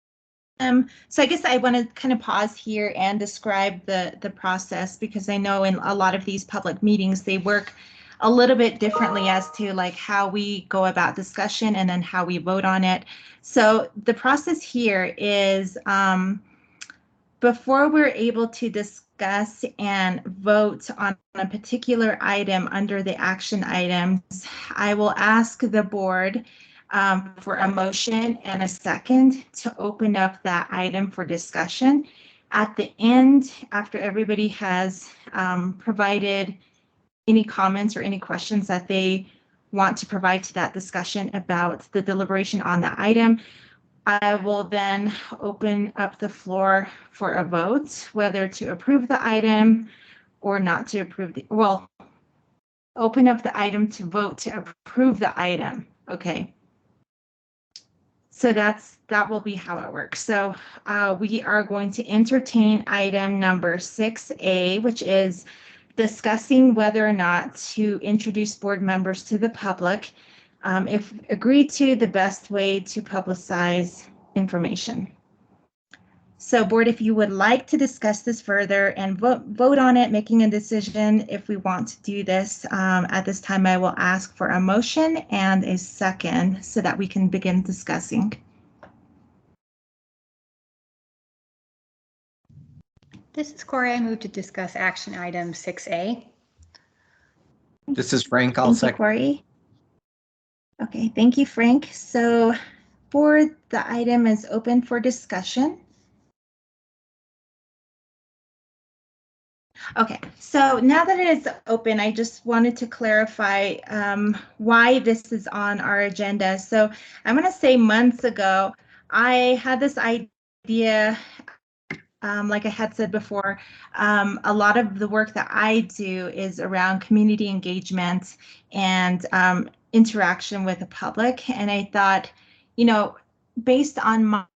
so I guess I want to kind of pause here and describe the process, because I know in a lot of these public meetings, they work a little bit differently as to like how we go about discussion and then how we vote on it. So the process here is before we're able to discuss and vote on a particular item under the action items, I will ask the board for a motion and a second to open up that item for discussion. At the end, after everybody has provided any comments or any questions that they want to provide to that discussion about the deliberation on the item, I will then open up the floor for a vote, whether to approve the item or not to approve the, well, open up the item to vote to approve the item. Okay. So that will be how it works. So we are going to entertain item number 6A, which is discussing whether or not to introduce board members to the public. If agreed to, the best way to publicize information. So board, if you would like to discuss this further and vote on it, making a decision if we want to do this, at this time I will ask for a motion and a second so that we can begin discussing. This is Corey. I move to discuss action item 6A. This is Frank. I'll Thank you, second. Corey. Okay, thank you, Frank. So board, the item is open for discussion. Okay, so now that it is open, I just wanted to clarify why this is on our agenda. So I'm going to say months ago, I had this idea, like I had said before, a lot of the work that I do is around community engagement and interaction with the public. And I thought, you know, based on the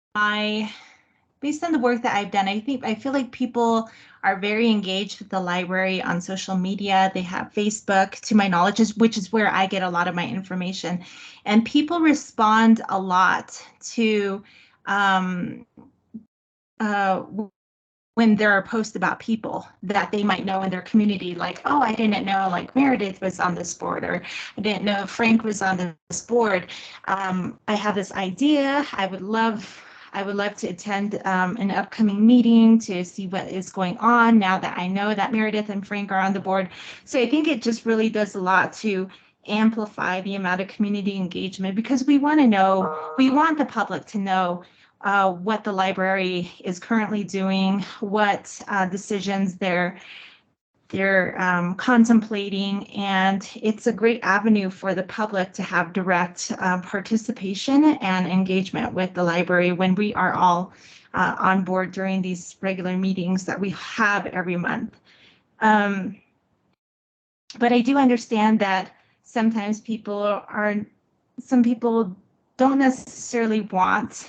work that I've done, I feel like people are very engaged with the library on social media. They have Facebook, to my knowledge, which is where I get a lot of my information. And people respond a lot to when there are posts about people that they might know in their community, like, oh, I didn't know like Meredith was on this board, or I didn't know Frank was on this board. I have this idea. I would love to attend an upcoming meeting to see what is going on now that I know that Meredith and Frank are on the board. So I think it just really does a lot to amplify the amount of community engagement, because we want to know, we want the public to know what the library is currently doing, what decisions they're contemplating, and it's a great avenue for the public to have direct participation and engagement with the library when we are all on board during these regular meetings that we have every month. But I do understand that sometimes some people don't necessarily want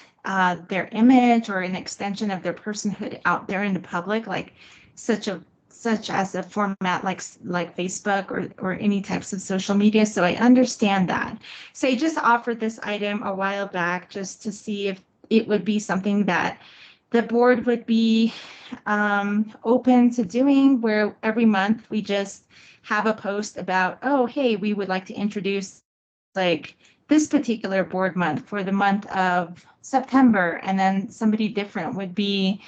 their image or an extension of their personhood out there in the public, like such as a format like Facebook or any types of social media. So I understand that. So I just offered this item a while back just to see if it would be something that the board would be open to doing, where every month we just have a post about, oh, hey, we would like to introduce like this particular board month for the month of September, and then somebody different would be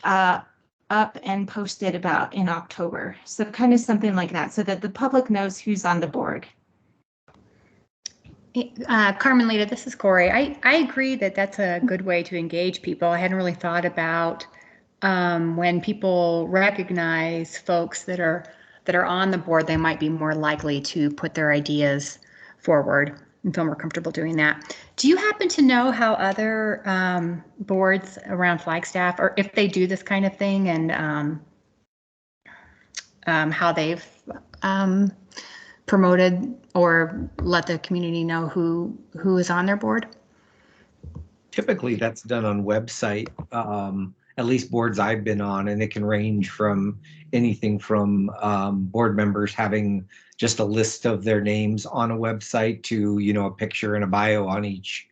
up and posted about in October. So kind of something like that, so that the public knows who's on the board. Carmelita, this is Corey. I agree that that's a good way to engage people. I hadn't really thought about when people recognize folks that are on the board, they might be more likely to put their ideas forward and feel more comfortable doing that. Do you happen to know how other boards around Flagstaff, or if they do this kind of thing, and how they've promoted or let the community know who is on their board? Typically, that's done on website, at least boards I've been on, and it can range from anything from board members having just a list of their names on a website to, you know, a picture and a bio on each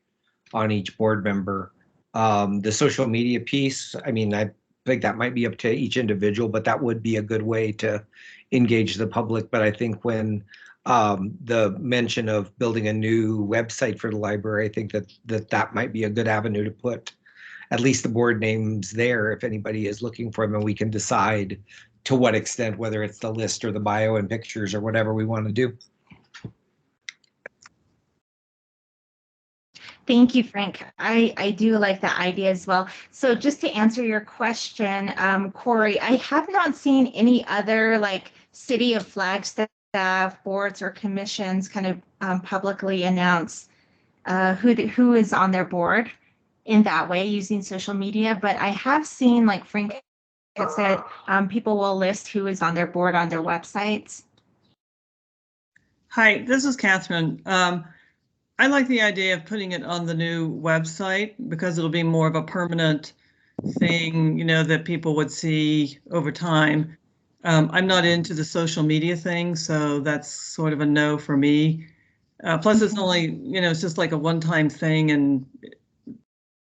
board member. The social media piece, I mean, I think that might be up to each individual, but that would be a good way to engage the public. But I think when the mention of building a new website for the library, I think that might be a good avenue to put at least the board names there if anybody is looking for them, and we can decide to what extent, whether it's the list or the bio and pictures or whatever we want to do. Thank you, Frank. I do like that idea as well. So just to answer your question, Corey, I have not seen any other like City of Flagstaff boards or commissions kind of publicly announce who is on their board in that way using social media. But I have seen, like Frank had said, people will list who is on their board on their websites. Hi, this is Catherine. I like the idea of putting it on the new website because it'll be more of a permanent thing, you know, that people would see over time. I'm not into the social media thing, so that's sort of a no for me. Plus, it's only, you know, it's just like a one-time thing, and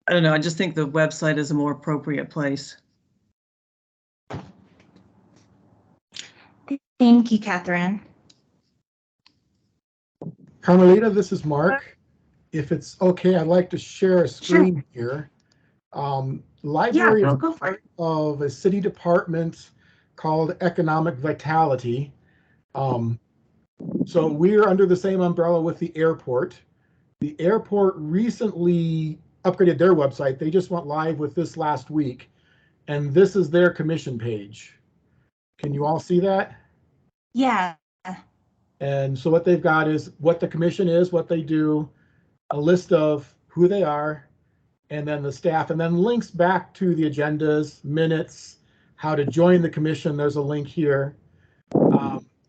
I don't know, I just think the website is a more appropriate place. Thank you, Catherine. Carmelita, this is Mark. If it's okay, I'd like to share a screen here. Library is part of a city department called Economic Vitality. So we're under the same umbrella with the airport. The airport recently upgraded their website. They just went live with this last week, and this is their commission page. Can you all see that? Yeah. And so what they've got is what the commission is, what they do, a list of who they are, and then the staff, and then links back to the agendas, minutes, how to join the commission. There's a link here.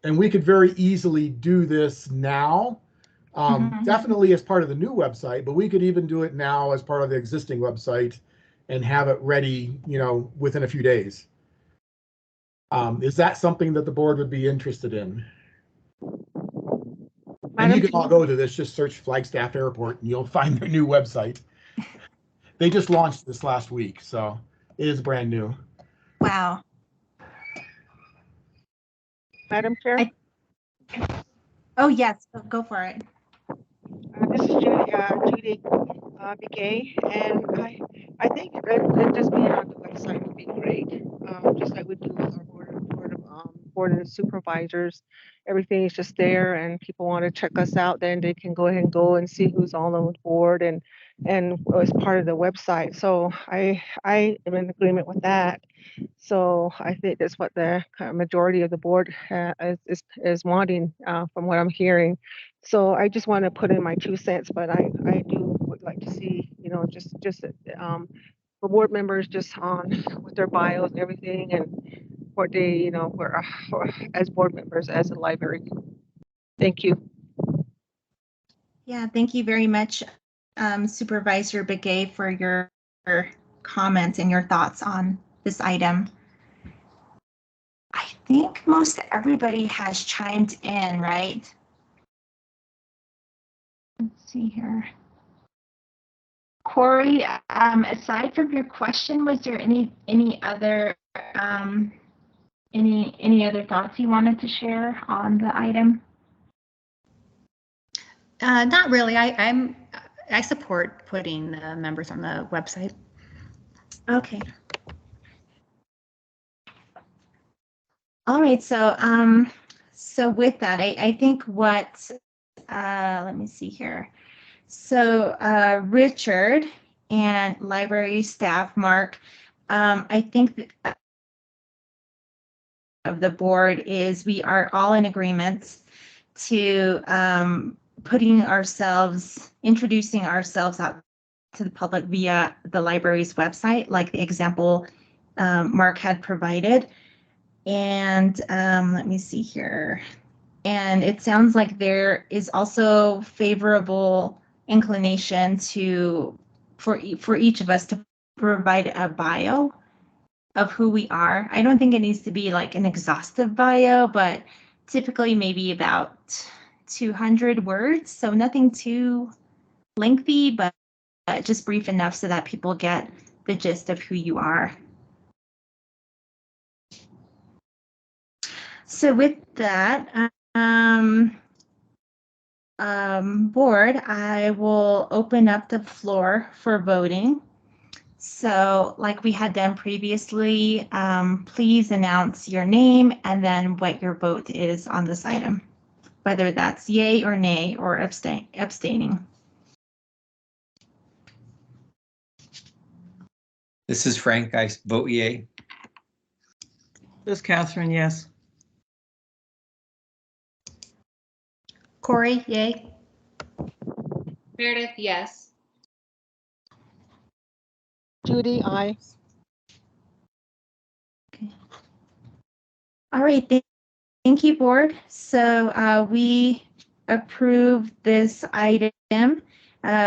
And we could very easily do this now, definitely as part of the new website, but we could even do it now as part of the existing website and have it ready, you know, within a few days. Is that something that the board would be interested in? And you can all go to this, just search Flagstaff Airport and you'll find their new website. They just launched this last week, so it is brand new. Wow. Madam Chair? Oh, yes, go for it. This is Judy BK, and I think it just being on the website would be great, just like we do with our board of board of supervisors. Everything is just there, and people want to check us out, then they can go ahead and go and see who's all on the board and as part of the website. So I am in agreement with that. So I think that's what the majority of the board is wanting, from what I'm hearing. So I just want to put in my 2 cents, but I do would like to see, just for board members just on with their bios and everything, and what they, were as board members as a library. Thank you. Yeah, thank you very much, Supervisor Begay, for your comments and your thoughts on this item. I think most everybody has chimed in, right? Let's see here. Corey, aside from your question, was there any other any other thoughts you wanted to share on the item? Not really. I support putting the members on the website. Okay. All right. So so with that, I think what let me see here. So Richard and library staff, Mark, I think that of the board is we are all in agreement to introducing ourselves out to the public via the library's website, like the example Mark had provided. And let me see here. And it sounds like there is also favorable inclination for each of us to provide a bio of who we are. I don't think it needs to be like an exhaustive bio, but typically maybe about 200 words. So nothing too lengthy, but just brief enough so that people get the gist of who you are. So with that, board, I will open up the floor for voting. So like we had done previously, please announce your name and then what your vote is on this item, whether that's yay or nay or abstaining. This is Frank. I vote yay. This is Catherine, yes. Corey, yay. Meredith, yes. Judy, aye. Okay. All right, thank you, board. So we approve this item.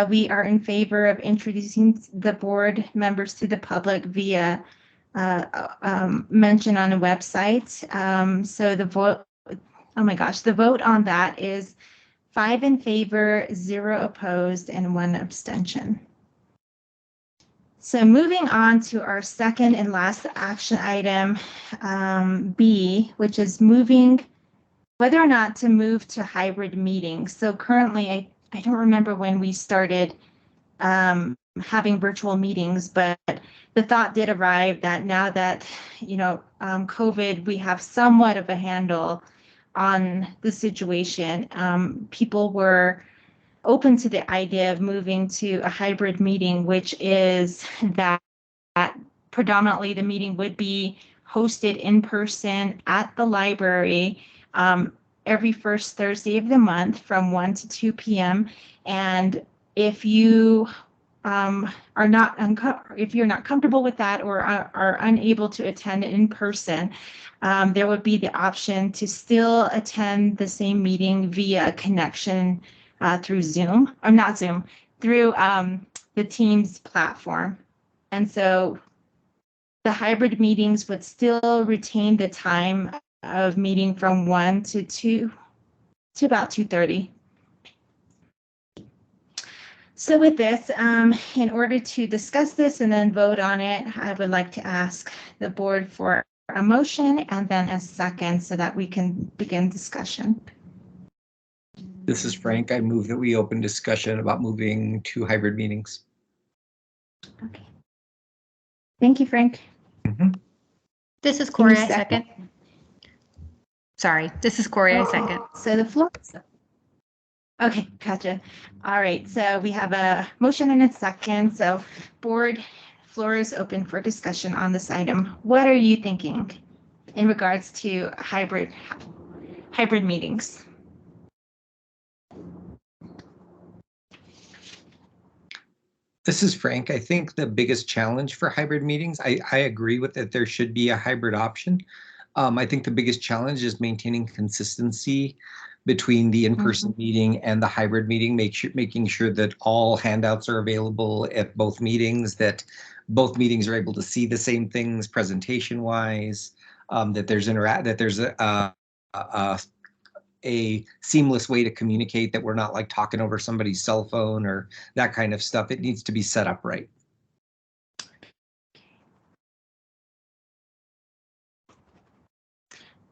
We are in favor of introducing the board members to the public via mention on a website. So the vote, oh my gosh, the vote on that is 5 in favor, 0 opposed, and 1 abstention. So moving on to our second and last action item, B, which is whether or not to move to hybrid meetings. So currently, I don't remember when we started having virtual meetings, but the thought did arrive that now that, COVID, we have somewhat of a handle on the situation. People were open to the idea of moving to a hybrid meeting, which is that predominantly the meeting would be hosted in person at the library every first Thursday of the month from 1 to 2 p.m. And if you if you're not comfortable with that or are unable to attend in person, there would be the option to still attend the same meeting via connection through Zoom, or not Zoom, through the Teams platform. And so the hybrid meetings would still retain the time of meeting from 1 to 2 to about 2:30. So with this, in order to discuss this and then vote on it, I would like to ask the board for a motion and then a second so that we can begin discussion. This is Frank. I move that we open discussion about moving to hybrid meetings. Okay. Thank you, Frank. This is Corey, I second? second. Sorry, this is Corey. I second. So the floor. Okay, gotcha. All right, so we have a motion and a second. So board floor is open for discussion on this item. What are you thinking in regards to hybrid meetings? This is Frank. I think the biggest challenge for hybrid meetings, I agree with that there should be a hybrid option. I think the biggest challenge is maintaining consistency between the in-person meeting and the hybrid meeting, making sure that all handouts are available at both meetings, that both meetings are able to see the same things presentation-wise, that there's a seamless way to communicate, that we're not like talking over somebody's cell phone or that kind of stuff. It needs to be set up right.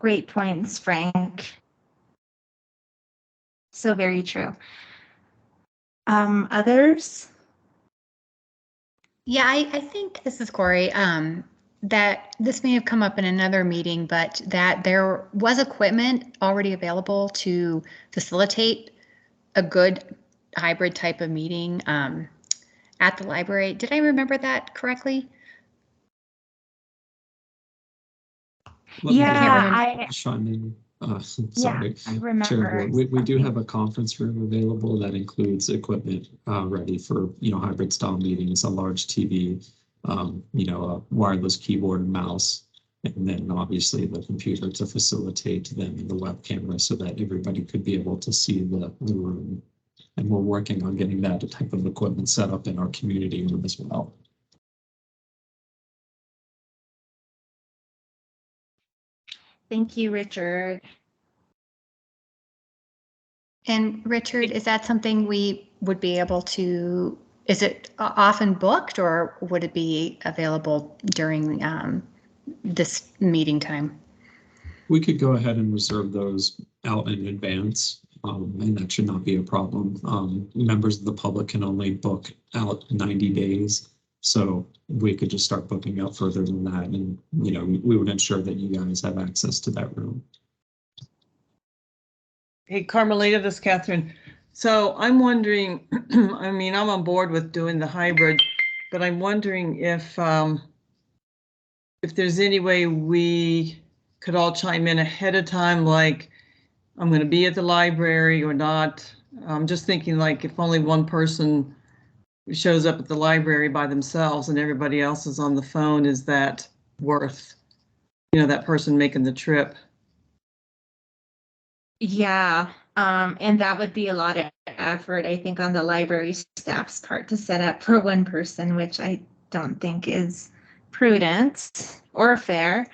Great points, Frank. So very true. Others? Yeah, I think this is Corey. That this may have come up in another meeting, but that there was equipment already available to facilitate a good hybrid type of meeting at the library. Did I remember that correctly? Yeah, Chime in. Sorry, I remember. Chair, we do have a conference room available that includes equipment ready for hybrid style meetings, a large TV, a wireless keyboard and mouse, and then obviously the computer to facilitate them and the web camera so that everybody could be able to see the room. And we're working on getting that type of equipment set up in our community room as well. Thank you, Richard. And Richard, is that something we would be able to, is it often booked or would it be available during this meeting time? We could go ahead and reserve those out in advance, and that should not be a problem. Members of the public can only book out 90 days. So we could just start booking out further than that. And, we would ensure that you guys have access to that room. Hey, Carmelita, this is Catherine. So I'm wondering, I mean, I'm on board with doing the hybrid, but I'm wondering if there's any way we could all chime in ahead of time, like I'm going to be at the library or not. I'm just thinking like if only one person shows up at the library by themselves and everybody else is on the phone, is that worth, that person making the trip? Yeah, and that would be a lot of effort, I think, on the library staff's part to set up for one person, which I don't think is prudent or fair.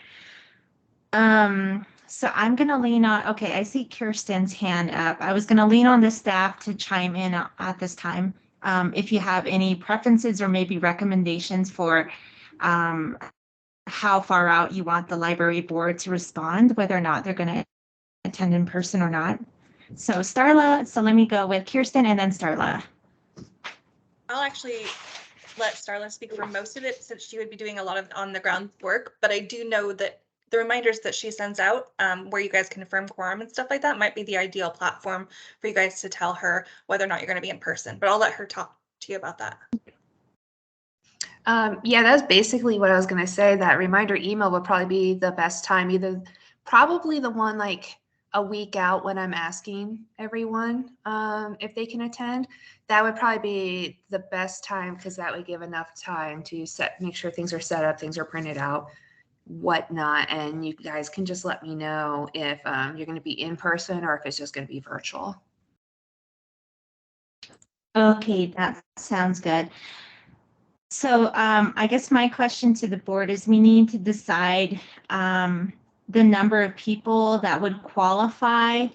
So I'm gonna lean on, okay, I see Kirsten's hand up. I was gonna lean on the staff to chime in at this time. If you have any preferences or maybe recommendations for how far out you want the library board to respond, whether or not they're gonna attend in person or not. So Starla, so let me go with Kirsten and then Starla. I'll actually let Starla speak for most of it since she would be doing a lot of on the ground work, but I do know that the reminders that she sends out where you guys confirm quorum and stuff like that might be the ideal platform for you guys to tell her whether or not you're going to be in person, but I'll let her talk to you about that. Yeah, that's basically what I was going to say. That reminder email would probably be the best time, probably the one like a week out when I'm asking everyone if they can attend. That would probably be the best time because that would give enough time to make sure things are set up, things are printed out, whatnot, and you guys can just let me know if you're going to be in person or if it's just going to be virtual. Okay, that sounds good. So I guess my question to the board is we need to decide the number of people that would qualify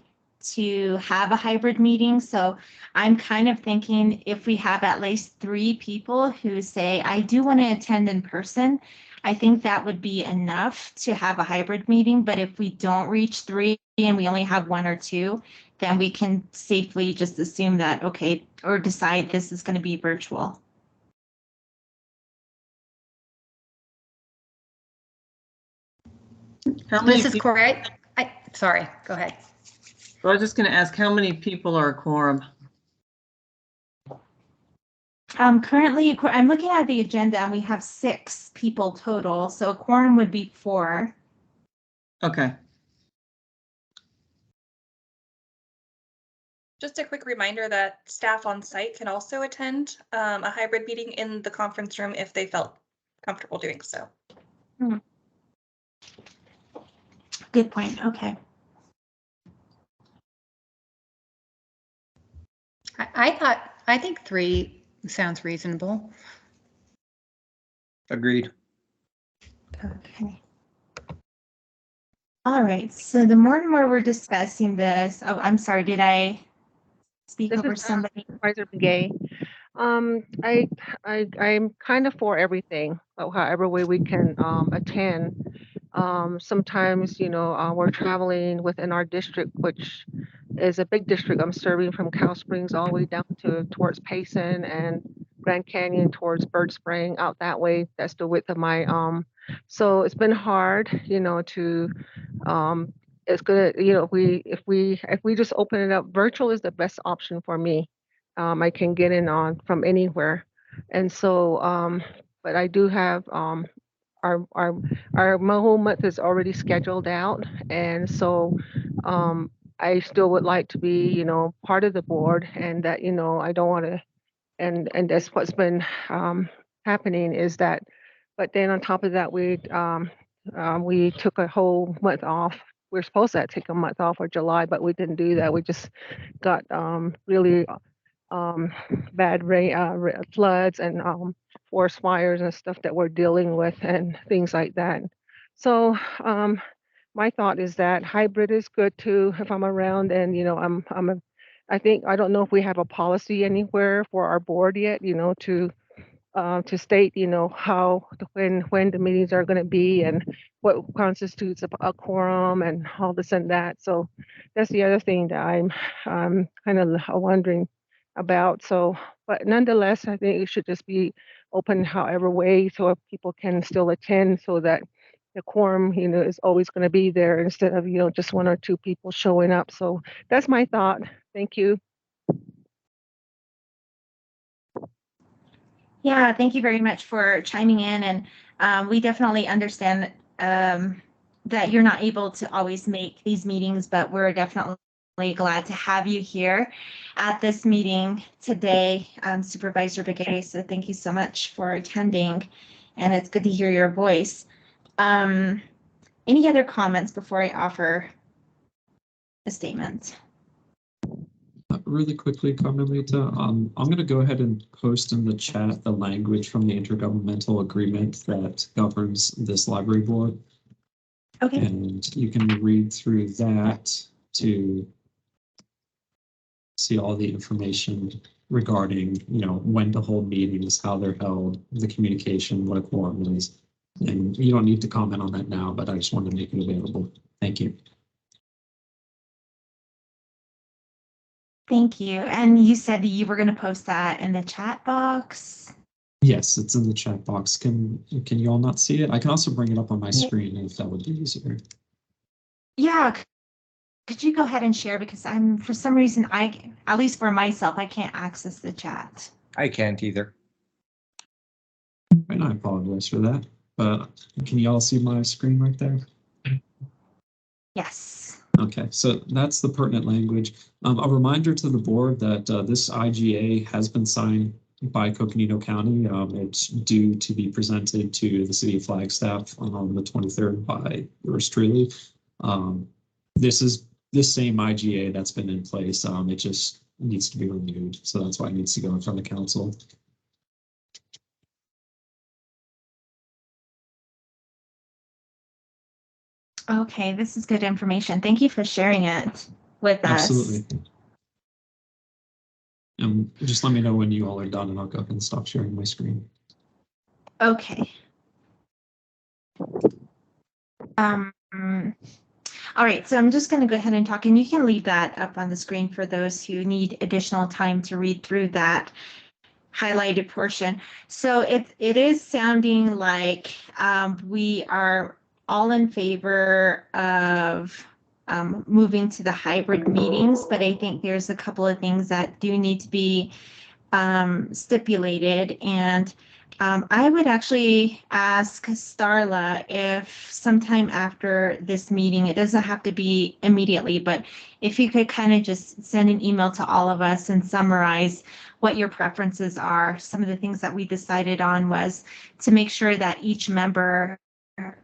to have a hybrid meeting. So I'm kind of thinking if we have at least 3 people who say, I do want to attend in person, I think that would be enough to have a hybrid meeting. But if we don't reach 3 and we only have 1 or 2, then we can safely just assume that, okay, or decide this is going to be virtual. This is Corey. sorry, go ahead. I was just going to ask, how many people are a quorum? Currently, I'm looking at the agenda and we have 6 people total. So a quorum would be 4. Okay. Just a quick reminder that staff on site can also attend a hybrid meeting in the conference room if they felt comfortable doing so. Good point. Okay. I think 3 sounds reasonable. Agreed. Okay. All right. So the more and more we're discussing this, oh, I'm sorry. Did I speak This over is somebody? Supervisor Begay. I'm kind of for everything, however way we can attend. Sometimes, we're traveling within our district, which is a big district. I'm serving from Cow Springs all the way down towards Payson and Grand Canyon towards Bird Spring out that way. That's the width of my so it's been hard, to it's gonna, if we just open it up, virtual is the best option for me. I can get in on from anywhere. And so but I do have our whole month is already scheduled out, and so I still would like to be, part of the board, and that, I don't want to, and that's what's been happening is that, but then on top of that, we took a whole month off. We're supposed to take a month off for July, but we didn't do that. We just got really bad rain, floods and forest fires and stuff that we're dealing with and things like that. So my thought is that hybrid is good too if I'm around, and I think I don't know if we have a policy anywhere for our board yet, to state, how when the meetings are going to be and what constitutes a quorum and all this and that. So that's the other thing that I'm kind of wondering about. So, but nonetheless, I think it should just be open however way so people can still attend, so that the quorum, is always going to be there instead of, just 1 or 2 people showing up. So that's my thought. Thank you. Yeah, thank you very much for chiming in. And we definitely understand that you're not able to always make these meetings, but we're definitely glad to have you here at this meeting today, Supervisor Begay. So thank you so much for attending, and it's good to hear your voice. Any other comments before I offer a statement? Really quickly, Carmelita, I'm going to go ahead and post in the chat the language from the intergovernmental agreement that governs this library board. Okay. And you can read through that to see all the information regarding, when to hold meetings, how they're held, the communication, what a quorum is. And you don't need to comment on that now, but I just wanted to make it available. Thank you. Thank you. And you said that you were going to post that in the chat box? Yes, it's in the chat box. Can you all not see it? I can also bring it up on my screen if that would be easier. Yeah. Could you go ahead and share, because for some reason, at least for myself, I can't access the chat. I can't either. And I apologize for that, but can you all see my screen right there? Yes. Okay, so that's the pertinent language. A reminder to the board that this IGA has been signed by Coconino County. It's due to be presented to the city of Flagstaff on the 23rd by yours truly. This is this same IGA that's been in place. It just needs to be renewed, so that's why it needs to go in front of the council. Okay, this is good information. Thank you for sharing it with us. Absolutely. Just let me know when you all are done and I'll go ahead and stop sharing my screen. Okay. All right, so I'm just going to go ahead and talk, and you can leave that up on the screen for those who need additional time to read through that highlighted portion. So it is sounding like we are all in favor of moving to the hybrid meetings, but I think there's a couple of things that do need to be stipulated. And I would actually ask Starla if sometime after this meeting, it doesn't have to be immediately, but if you could kind of just send an email to all of us and summarize what your preferences are. Some of the things that we decided on was to make sure that each member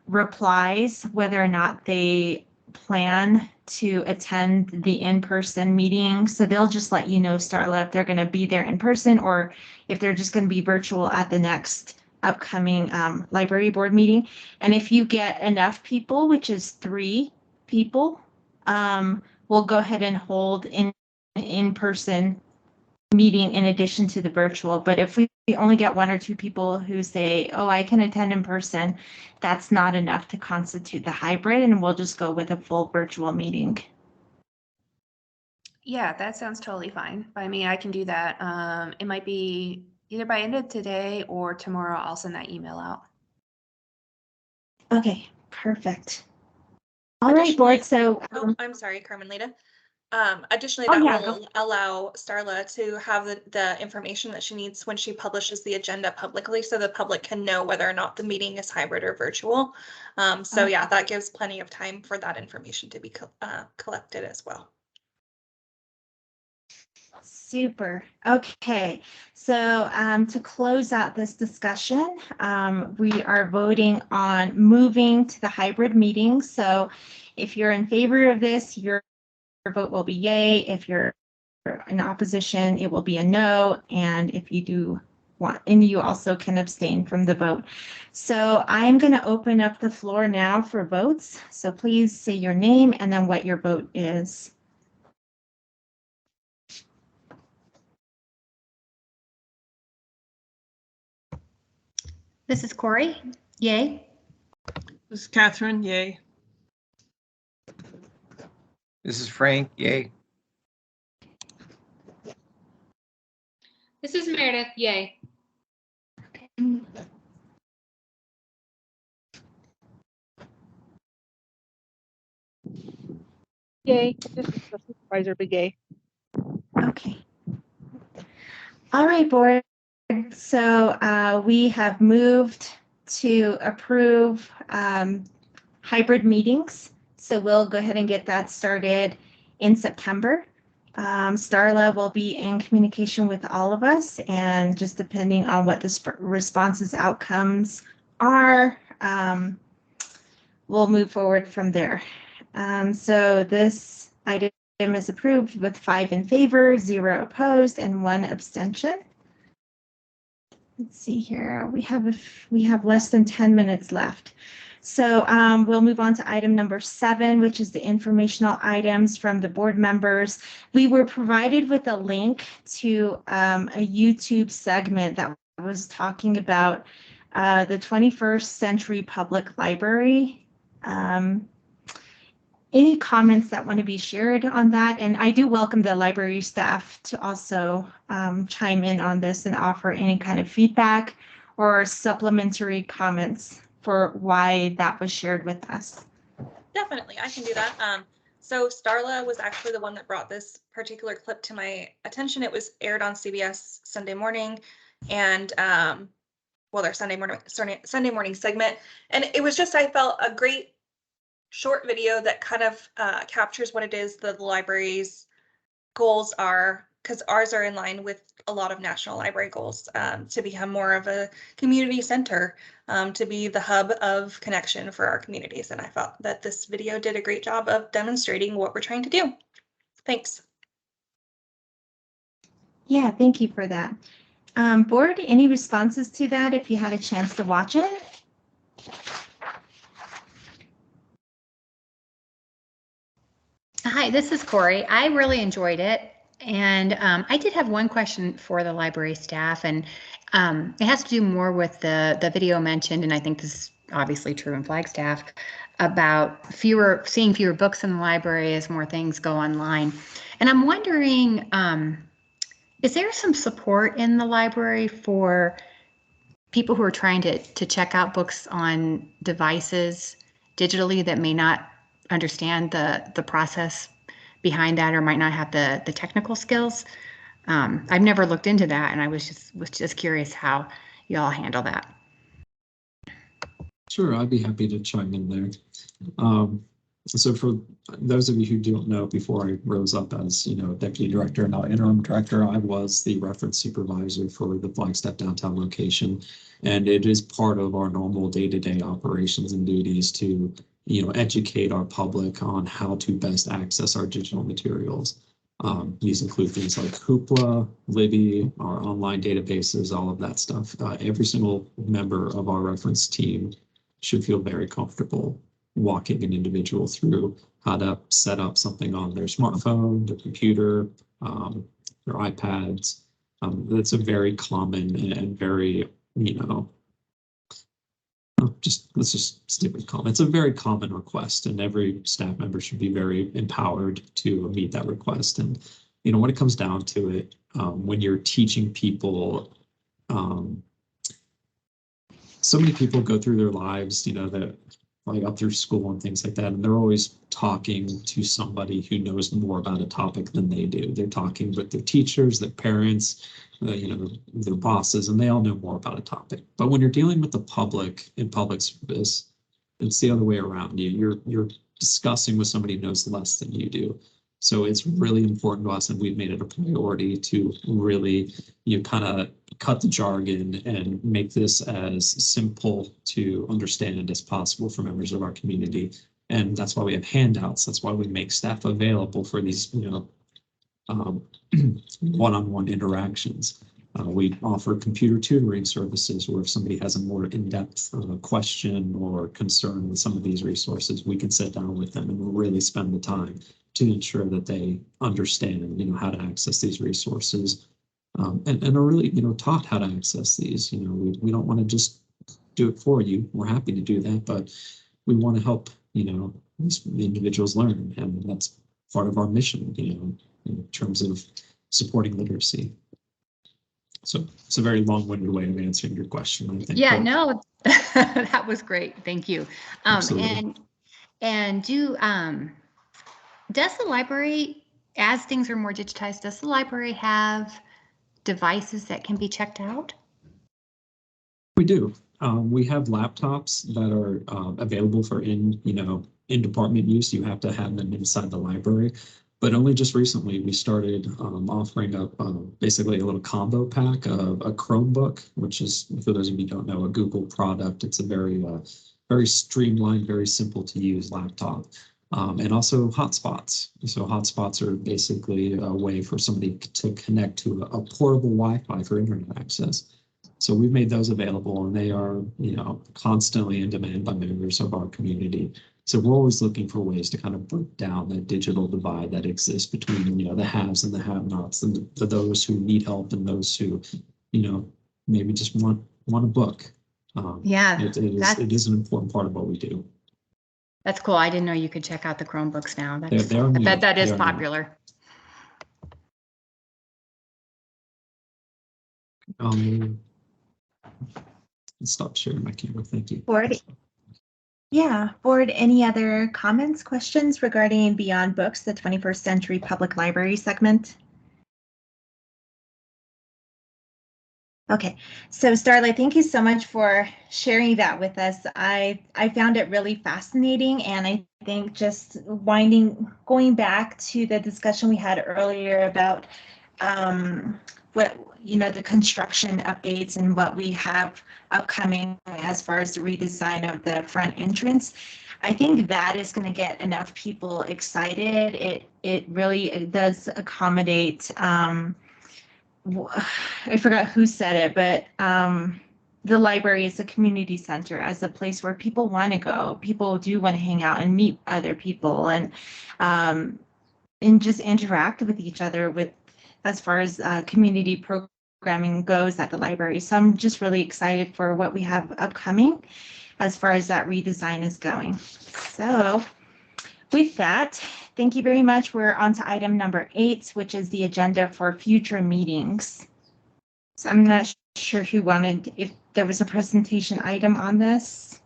replies whether or not they plan to attend the in-person meeting. So they'll just let you know, Starla, if they're going to be there in person or if they're just going to be virtual at the next upcoming library board meeting. And if you get enough people, which is 3 people, we'll go ahead and hold in-person meeting in addition to the virtual. But if we only get 1 or 2 people who say, oh, I can attend in person, that's not enough to constitute the hybrid, and we'll just go with a full virtual meeting. Yeah, that sounds totally fine by me. I can do that. It might be either by end of today or tomorrow. I'll send that email out. Okay, perfect. All right, board. So I'm sorry, Carmelita. Additionally, Oh, that yeah, will allow Starla to have the information that she needs when she publishes the agenda publicly, so the public can know whether or not the meeting is hybrid or virtual. So yeah, that gives plenty of time for that information to be collected as well. Super. Okay. So to close out this discussion, we are voting on moving to the hybrid meeting. So if you're in favor of this, your vote will be yay. If you're in opposition, it will be a no. And if you do want, and you also can abstain from the vote. So I'm going to open up the floor now for votes. So please say your name and then what your vote is. This is Corey. Yay. This is Catherine. Yay. This is Frank. Yay. This is Meredith. Yay. Yay. This is the supervisor, big yay. Okay. All right, board. So we have moved to approve hybrid meetings. So we'll go ahead and get that started in September. Starla will be in communication with all of us, and just depending on what the responses outcomes are, we'll move forward from there. So this item is approved with 5 in favor, 0 opposed, and 1 abstention. Let's see here. We have less than 10 minutes left. So we'll move on to item number 7, which is the informational items from the board members. We were provided with a link to a YouTube segment that was talking about the 21st Century Public Library. Any comments that want to be shared on that? And I do welcome the library staff to also chime in on this and offer any kind of feedback or supplementary comments for why that was shared with us. Definitely, I can do that. So Starla was actually the one that brought this particular clip to my attention. It was aired on CBS Sunday morning, and well, their Sunday morning segment, and it was just, I felt, a great short video that kind of captures what it is that the library's goals are, because ours are in line with a lot of National Library goals, to become more of a community center, to be the hub of connection for our communities. And I thought that this video did a great job of demonstrating what we're trying to do. Thanks. Yeah, thank you for that. Board, any responses to that if you had a chance to watch it? Hi, this is Corey. I really enjoyed it. And I did have one question for the library staff, and it has to do more with the video mentioned, and I think this is obviously true in Flagstaff, about seeing fewer books in the library as more things go online. And I'm wondering, is there some support in the library for people who are trying to check out books on devices digitally that may not understand the process behind that, or might not have the technical skills. I've never looked into that, and I was just curious how you all handle that. Sure, I'd be happy to chime in there. So for those of you who don't know, before I rose up as, deputy director and now interim director, I was the reference supervisor for the Flagstaff downtown location. And it is part of our normal day-to-day operations and duties to, educate our public on how to best access our digital materials. These include things like Hoopla, Libby, our online databases, all of that stuff. Every single member of our reference team should feel very comfortable walking an individual through how to set up something on their smartphone, their computer, their iPads. That's a very common and very, let's just stick with common. It's a very common request, and every staff member should be very empowered to meet that request. And, when it comes down to it, when you're teaching people, so many people go through their lives, that like up through school and things like that, and they're always talking to somebody who knows more about a topic than they do. They're talking with their teachers, their parents, their bosses, and they all know more about a topic. But when you're dealing with the public in public service, it's the other way around. You're discussing with somebody who knows less than you do. So it's really important to us, and we've made it a priority to really, kind of cut the jargon and make this as simple to understand as possible for members of our community. And that's why we have handouts. That's why we make staff available for these, one-on-one interactions. We offer computer tutoring services where if somebody has a more in-depth question or concern with some of these resources, we can sit down with them and really spend the time to ensure that they understand, how to access these resources, and are really, taught how to access these. We don't want to just do it for you. We're happy to do that, but we want to help, these individuals learn, and that's part of our mission, in terms of supporting literacy. So it's a very long-winded way of answering your question, I think. Yeah, no, that was great. Thank you. Absolutely. And does the library, as things are more digitized, does the library have devices that can be checked out? We do. We have laptops that are available for in-department use. You have to have them inside the library. But only just recently we started offering up basically a little combo pack of a Chromebook, which is, for those of you who don't know, a Google product. It's a very, very streamlined, very simple to use laptop. And also hotspots. So hotspots are basically a way for somebody to connect to a portable Wi-Fi for internet access. So we've made those available, and they are, constantly in demand by members of our community. So we're always looking for ways to kind of break down that digital divide that exists between, the haves and the have-nots, and those who need help and those who, maybe just want a book. It is an important part of what we do. That's cool. I didn't know you could check out the Chromebooks now. I bet that is popular. Stop sharing my camera. Thank you. Board, any other comments, questions regarding Beyond Books, the 21st Century Public Library segment? Okay, so Starlight, thank you so much for sharing that with us. I found it really fascinating, and I think just going back to the discussion we had earlier about the construction updates and what we have upcoming as far as the redesign of the front entrance. I think that is going to get enough people excited. It does accommodate. I forgot who said it, but the library is a community center, as a place where people want to go. People do want to hang out and meet other people and just interact with each other as far as community programming goes at the library. So I'm just really excited for what we have upcoming as far as that redesign is going. So with that, thank you very much. We're on to item number 8, which is the agenda for future meetings. So I'm not sure who wanted, if there was a presentation item on this.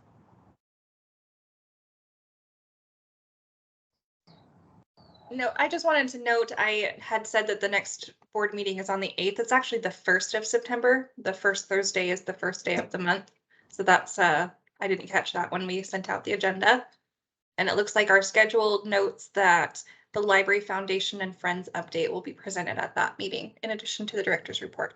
No, I just wanted to note, I had said that the next board meeting is on the 8th. It's actually the 1st of September. The first Thursday is the first day of the month. So that's, I didn't catch that when we sent out the agenda. And it looks like our schedule notes that the Library Foundation and Friends update will be presented at that meeting, in addition to the director's report.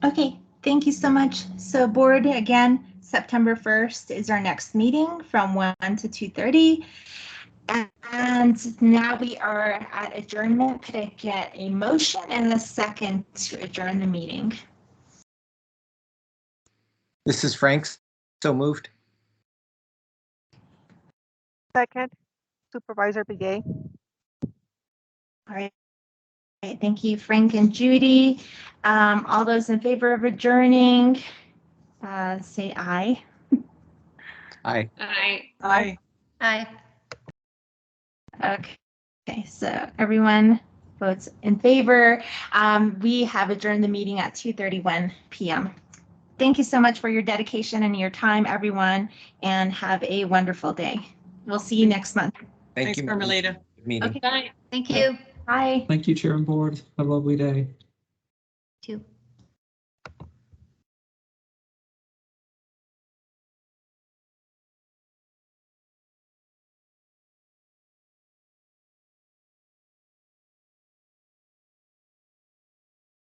Okay, thank you so much. So board, again, September 1st is our next meeting from 1 to 2:30. And now we are at adjournment. Could I get a motion and a second to adjourn the meeting? This is Frank. So moved. Second, Supervisor Begay. All right. Thank you, Frank and Judy. All those in favor of adjourning, say aye. Aye. Aye. Aye. Okay, so everyone votes in favor. We have adjourned the meeting at 2:31 p.m. Thank you so much for your dedication and your time, everyone, and have a wonderful day. We'll see you next month. Thank Thanks, you. Carmelita. Meeting. Okay. Bye. Thank you. Bye. Thank you, Chair and Board. Have a lovely day.